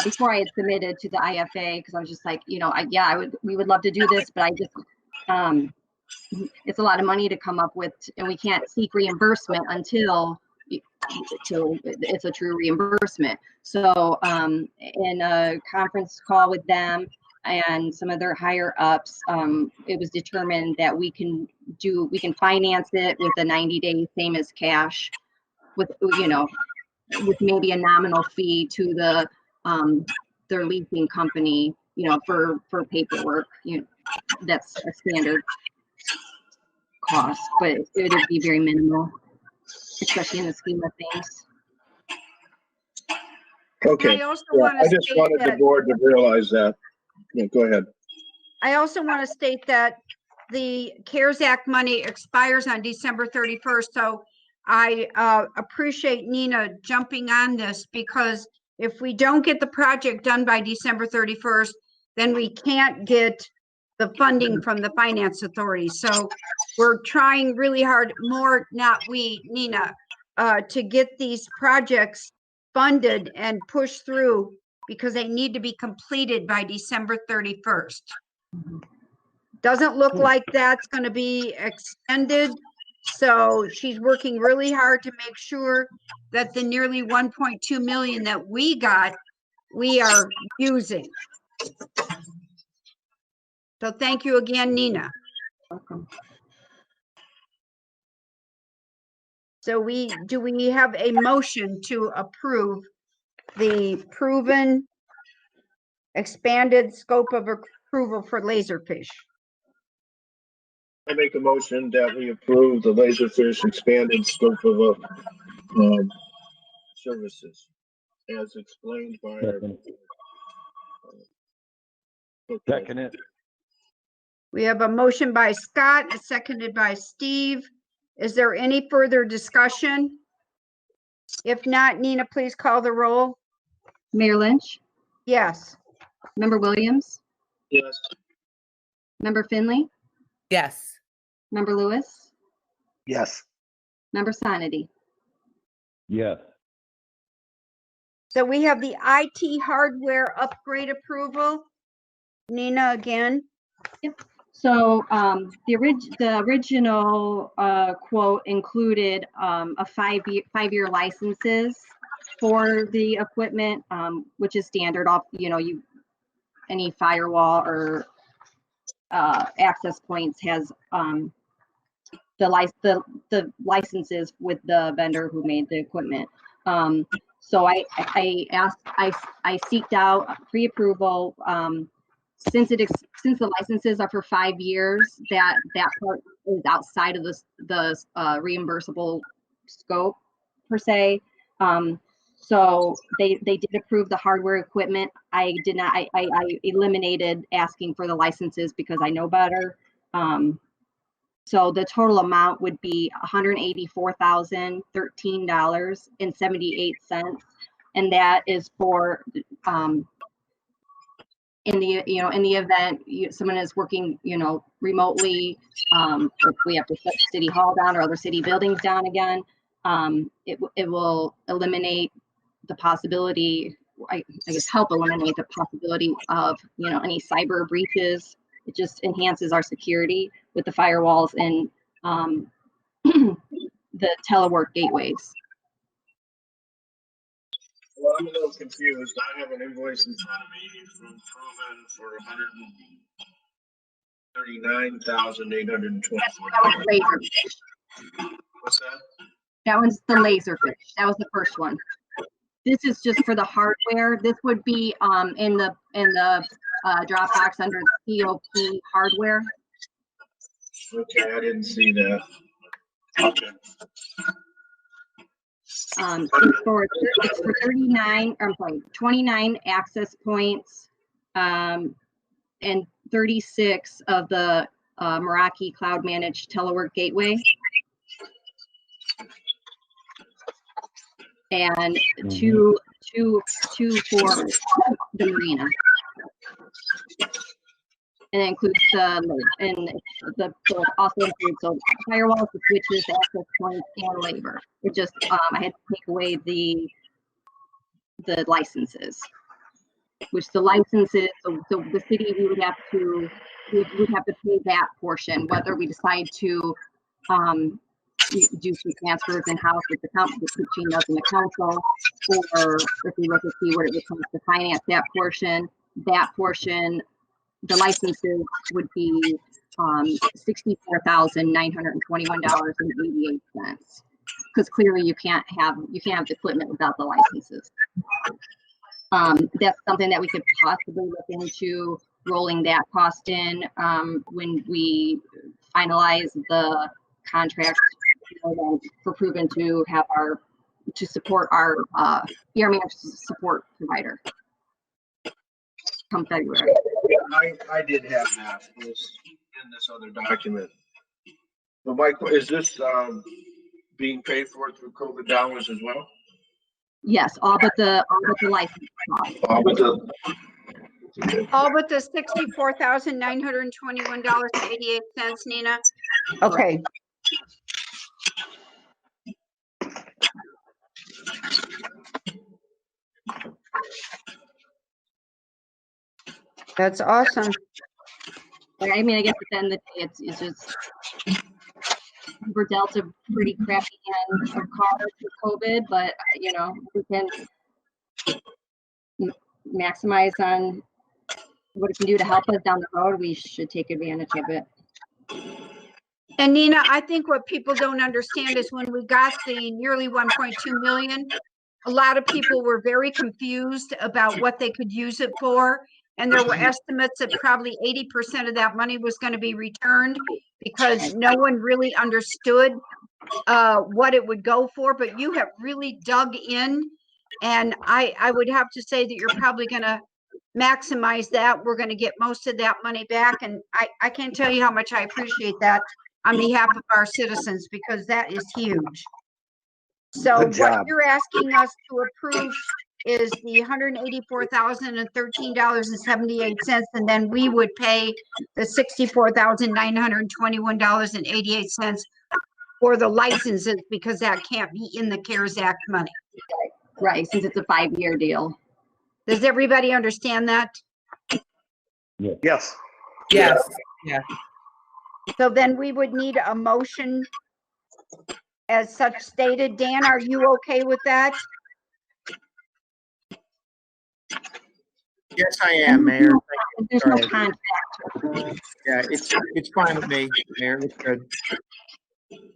[SPEAKER 17] before I had submitted to the IFA, because I was just like, we would love to do this, but I just it's a lot of money to come up with, and we can't seek reimbursement until it's a true reimbursement. So in a conference call with them and some of their higher ups, it was determined that we can finance it with a 90-day same as cash, with maybe a nominal fee to their leasing company, for paperwork. That's a standard cost, but it would be very minimal. especially in the scheme of things.
[SPEAKER 6] Okay.
[SPEAKER 3] I also
[SPEAKER 6] Yeah,
[SPEAKER 3] want
[SPEAKER 6] I
[SPEAKER 3] to
[SPEAKER 6] just
[SPEAKER 3] state
[SPEAKER 6] wanted the
[SPEAKER 3] that,
[SPEAKER 6] board to realize that. Yeah, go ahead.
[SPEAKER 3] I also want to state that the CARES Act money expires on December 31st. So I appreciate Nina jumping on this, because if we don't get the project done by December 31st, then we can't get the funding from the finance authority. So we're trying really hard, more, not we, Nina, to get these projects funded and pushed through, because they need to be completed by December 31st. Doesn't look like that's going to be extended. So she's working really hard to make sure that the nearly 1.2 million that we got, we are using. So thank you again, Nina.
[SPEAKER 17] Welcome.
[SPEAKER 3] So do we have a motion to approve the proven expanded scope of approval for Laserfish?
[SPEAKER 6] I make a motion that we approve the Laserfish expanded scope of services as explained by our.
[SPEAKER 4] Second it.
[SPEAKER 3] We have a motion by Scott, seconded by Steve. Is there any further discussion? If not, Nina, please call the roll.
[SPEAKER 17] Mayor Lynch,
[SPEAKER 3] Yes.
[SPEAKER 17] Member Williams,
[SPEAKER 6] Yes.
[SPEAKER 17] Member Finley,
[SPEAKER 5] Yes.
[SPEAKER 17] Member Lewis,
[SPEAKER 7] Yes.
[SPEAKER 17] Member Sonity.
[SPEAKER 4] Yes.
[SPEAKER 3] So we have the IT hardware upgrade approval. Nina, again.
[SPEAKER 17] So the original quote included a five-year licenses for the equipment, which is standard off, any firewall or access points has the licenses with the vendor who made the equipment. So I seeked out pre-approval. Since the licenses are for 5 years, that part is outside of the reimbursable scope per se. So they did approve the hardware equipment. I did not. I eliminated asking for the licenses because I know better. So the total amount would be $184,013.78, and that is for in the event someone is working remotely, if we have to shut City Hall down or other city buildings down again, it will eliminate the possibility, I guess help eliminate the possibility of any cyber breaches. It just enhances our security with the firewalls and the telework gateways.
[SPEAKER 6] Well, I'm a little confused. I have an invoice in front of me from Proven for $139,824. What's that?
[SPEAKER 17] That one's the Laserfish. That was the first one. This is just for the hardware. This would be in the Dropbox under COP hardware.
[SPEAKER 6] Okay, I didn't see that. Okay.
[SPEAKER 17] It's for 29 access points, and 36 of the Meraki cloud managed telework gateway, and two for the marina. And it includes also includes firewalls, the switches, access points, and labor. It just I had to take away the licenses, which the licenses. So the city we would have to pay that portion, whether we decide to do some transfers in house with the council, between us and the council, or if we look to see what it would cost to finance that portion. The licenses would be $64,921.88, because clearly you can't have the equipment without the licenses. That's something that we could possibly look into, rolling that cost in when we finalize the contract for Proven to have to support our ER managed support provider come February.
[SPEAKER 6] I did have that, this, in this other document. But Mike, is this, being paid for through COVID dollars as well?
[SPEAKER 17] Yes, all but the license cost.
[SPEAKER 6] All but the,
[SPEAKER 3] All but the $64,921.88, Nina? Okay. That's awesome.
[SPEAKER 17] I mean, I guess at the end of the day, it's just we're dealt a pretty crappy end of cards with COVID, but you know, we can maximize on what it can do to help us down the road. We should take advantage of it.
[SPEAKER 3] And Nina, I think what people don't understand is when we got the nearly 1.2 million, a lot of people were very confused about what they could use it for. And there were estimates that probably 80% of that money was going to be returned because no one really understood what it would go for. But you have really dug in. And I would have to say that you're probably going to maximize that. We're going to get most of that money back. And I can't tell you how much I appreciate that on behalf of our citizens, because that is huge. So
[SPEAKER 7] Good
[SPEAKER 3] what
[SPEAKER 7] job.
[SPEAKER 3] you're asking us to approve is the $184,013.78, and then we would pay the $64,921.88 for the licenses, because that can't be in the CARES Act money.
[SPEAKER 17] Right, since it's a 5-year deal.
[SPEAKER 3] Does everybody understand that?
[SPEAKER 7] Yes.
[SPEAKER 5] Yes. Yeah.
[SPEAKER 3] So then we would need a motion as such stated. Dan, are you okay with that?
[SPEAKER 8] Yes, I am, Mayor.
[SPEAKER 17] There's no
[SPEAKER 8] Sorry.
[SPEAKER 17] contract.
[SPEAKER 8] Yeah, it's fine with me, Mayor. It's good.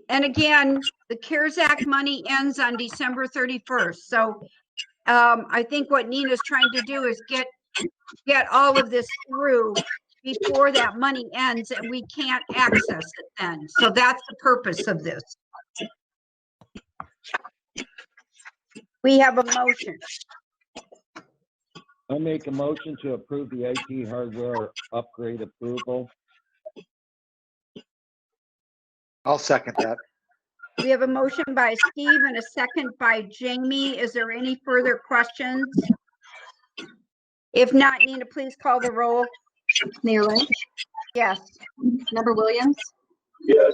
[SPEAKER 3] And again, the CARES Act money ends on December 31st. So I think what Nina's trying to do is get all of this through before that money ends, and we can't access it then. So that's the purpose of this. We have a motion.
[SPEAKER 4] I make a motion to approve the IT hardware upgrade approval.
[SPEAKER 7] I'll second that.
[SPEAKER 3] We have a motion by Steve and a second by Jamie. Is there any further questions? If not, Nina, please call the roll.
[SPEAKER 17] Mayor Lynch,
[SPEAKER 3] Yes.
[SPEAKER 17] Member Williams,
[SPEAKER 6] yes.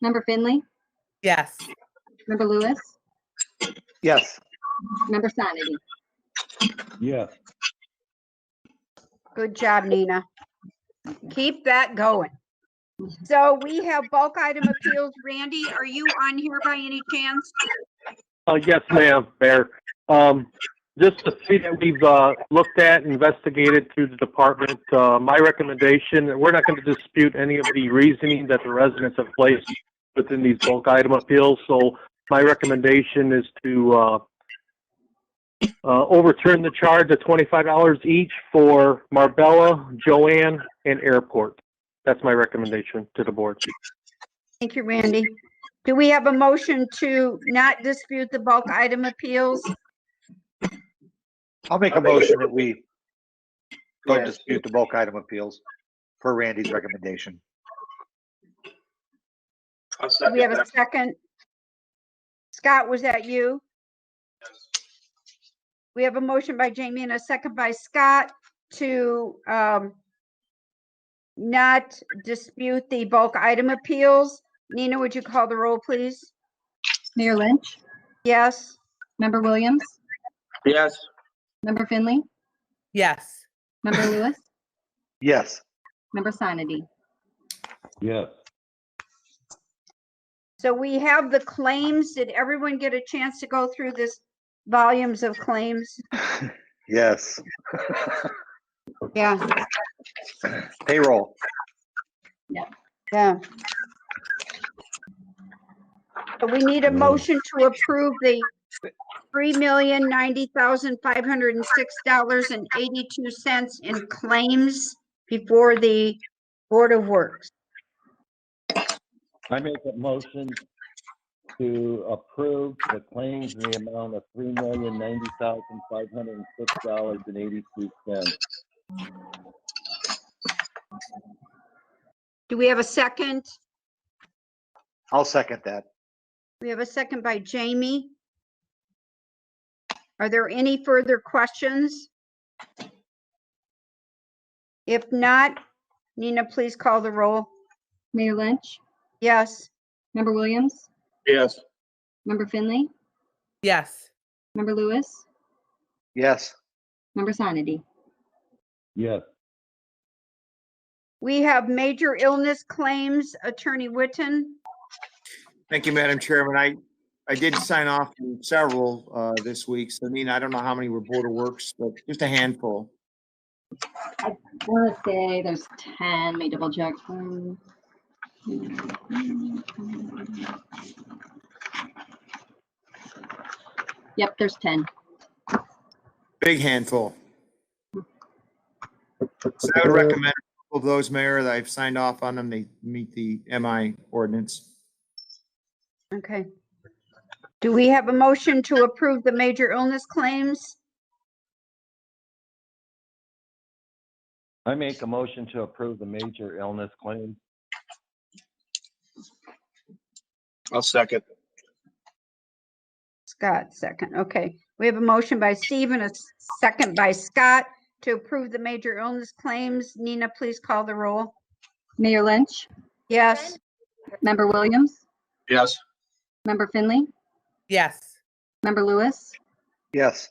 [SPEAKER 17] Member Finley,
[SPEAKER 5] Yes.
[SPEAKER 17] Member Lewis,
[SPEAKER 7] Yes.
[SPEAKER 17] Member Sonity.
[SPEAKER 4] Yes.
[SPEAKER 3] Good job, Nina. Keep that going. So we have bulk item appeals. Randy, are you on here by any chance?
[SPEAKER 9] Yes, ma'am, Mayor. Just the three that we've looked at, investigated through the department, my recommendation, we're not going to dispute any of the reasoning that the residents have placed within these bulk item appeals. So my recommendation is to overturn the charge of $25 each for Marbella, Joanne, and Airport. That's my recommendation to the board.
[SPEAKER 3] Thank you, Randy. Do we have a motion to not dispute the bulk item appeals?
[SPEAKER 7] I'll make a motion that we don't
[SPEAKER 8] Yes.
[SPEAKER 7] dispute the bulk item appeals per Randy's recommendation.
[SPEAKER 3] Do we have a second? Scott, was that you? We have a motion by Jamie and a second by Scott to not dispute the bulk item appeals. Nina, would you call the roll, please?
[SPEAKER 17] Mayor Lynch,
[SPEAKER 3] Yes.
[SPEAKER 17] Member Williams,
[SPEAKER 6] Yes.
[SPEAKER 17] Member Finley,
[SPEAKER 5] Yes.
[SPEAKER 17] Member Lewis,
[SPEAKER 7] Yes.
[SPEAKER 17] Member Sonity.
[SPEAKER 4] Yes.
[SPEAKER 3] So we have the claims. Did everyone get a chance to go through this volumes of claims?
[SPEAKER 7] Yes.
[SPEAKER 3] Yeah.
[SPEAKER 7] Payroll.
[SPEAKER 3] Yeah. So we need a motion to approve the $3,090,506.82 in claims before the Board of Works.
[SPEAKER 4] I make a motion to approve the claims in the amount of $3,090,506.82.
[SPEAKER 3] Do we have a second?
[SPEAKER 7] I'll second that.
[SPEAKER 3] We have a second by Jamie. Are there any further questions? If not, Nina, please call the roll.
[SPEAKER 17] Mayor Lynch,
[SPEAKER 3] Yes.
[SPEAKER 17] Member Williams,
[SPEAKER 6] Yes.
[SPEAKER 17] Member Finley,
[SPEAKER 5] Yes.
[SPEAKER 17] Member Lewis,
[SPEAKER 7] Yes.
[SPEAKER 17] Member Sonity.
[SPEAKER 4] Yes.
[SPEAKER 3] We have major illness claims, Attorney Witten.
[SPEAKER 8] Thank you, Madam Chairman. I did sign off on several this week. So Nina, I don't know how many were Board of Works, but just a handful.
[SPEAKER 17] I want to say there's 10, let me double check. Yep, there's 10.
[SPEAKER 8] Big handful. So I would recommend of those, Mayor, that I've signed off on them. They meet the MI ordinance.
[SPEAKER 3] Okay. Do we have a motion to approve the major illness claims?
[SPEAKER 4] I make a motion to approve the major illness claims.
[SPEAKER 6] I'll second.
[SPEAKER 3] Scott, second. Okay. We have a motion by Steve and a second by Scott to approve the major illness claims. Nina, please call the roll.
[SPEAKER 17] Mayor Lynch,
[SPEAKER 3] Yes.
[SPEAKER 17] Member Williams,
[SPEAKER 6] Yes.
[SPEAKER 17] Member Finley,
[SPEAKER 5] Yes.
[SPEAKER 17] Member Lewis,
[SPEAKER 7] Yes.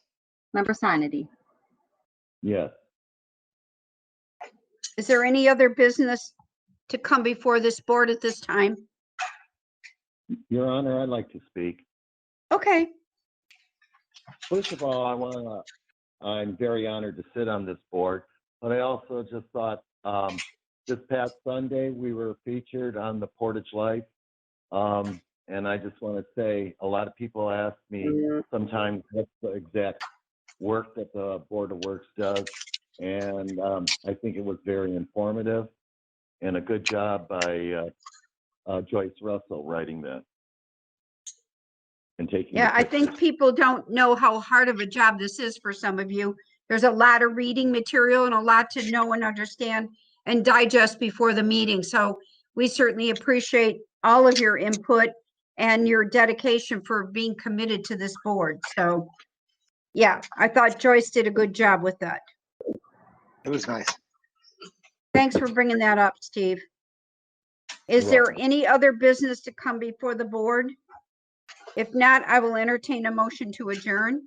[SPEAKER 17] Member Sonity.
[SPEAKER 4] Yes.
[SPEAKER 3] Is there any other business to come before this board at this time?
[SPEAKER 4] Your Honor, I'd like to speak.
[SPEAKER 3] Okay.
[SPEAKER 4] First of all, I'm very honored to sit on this board, but I also just thought this past Sunday we were featured on the Portage Life. And I just want to say a lot of people ask me sometimes what's the exact work that the Board of Works does. And I think it was very informative and a good job by Joyce Russell writing that and taking.
[SPEAKER 3] Yeah, I think people don't know how hard of a job this is for some of you. There's a lot of reading material and a lot to know and understand and digest before the meeting. So we certainly appreciate all of your input and your dedication for being committed to this board. So yeah, I thought Joyce did a good job with that.
[SPEAKER 7] It was nice.
[SPEAKER 3] Thanks for bringing that up, Steve. Is
[SPEAKER 4] You're
[SPEAKER 3] there any other business to come before the board? If not, I will entertain a motion to adjourn.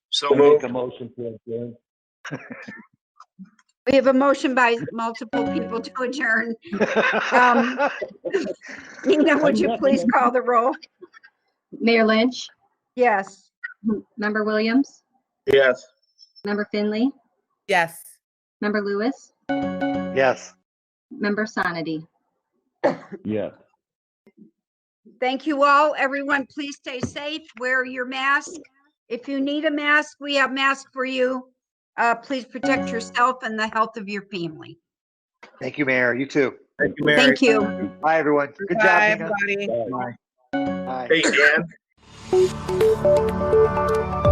[SPEAKER 6] So
[SPEAKER 4] I make
[SPEAKER 6] moved.
[SPEAKER 4] a motion to adjourn.
[SPEAKER 3] We have a motion by multiple people to adjourn. Nina, would you please call the roll?
[SPEAKER 17] Mayor Lynch,
[SPEAKER 3] Yes.
[SPEAKER 17] Member Williams,
[SPEAKER 6] Yes.
[SPEAKER 17] Member Finley,
[SPEAKER 5] Yes.
[SPEAKER 17] Member Lewis,
[SPEAKER 7] Yes.
[SPEAKER 17] Member Sonity.
[SPEAKER 4] Yes.
[SPEAKER 3] Thank you all. Everyone, please stay safe. Wear your mask. If you need a mask, we have masks for you. Please protect yourself and the health of your family.
[SPEAKER 7] Thank you, Mayor. You too.
[SPEAKER 8] Thank you, Mayor.
[SPEAKER 3] Thank you.
[SPEAKER 7] Bye, everyone. Good
[SPEAKER 5] Bye,
[SPEAKER 7] job, Nina.
[SPEAKER 5] everybody.
[SPEAKER 8] Bye.
[SPEAKER 7] Bye.
[SPEAKER 6] Hey, Dan.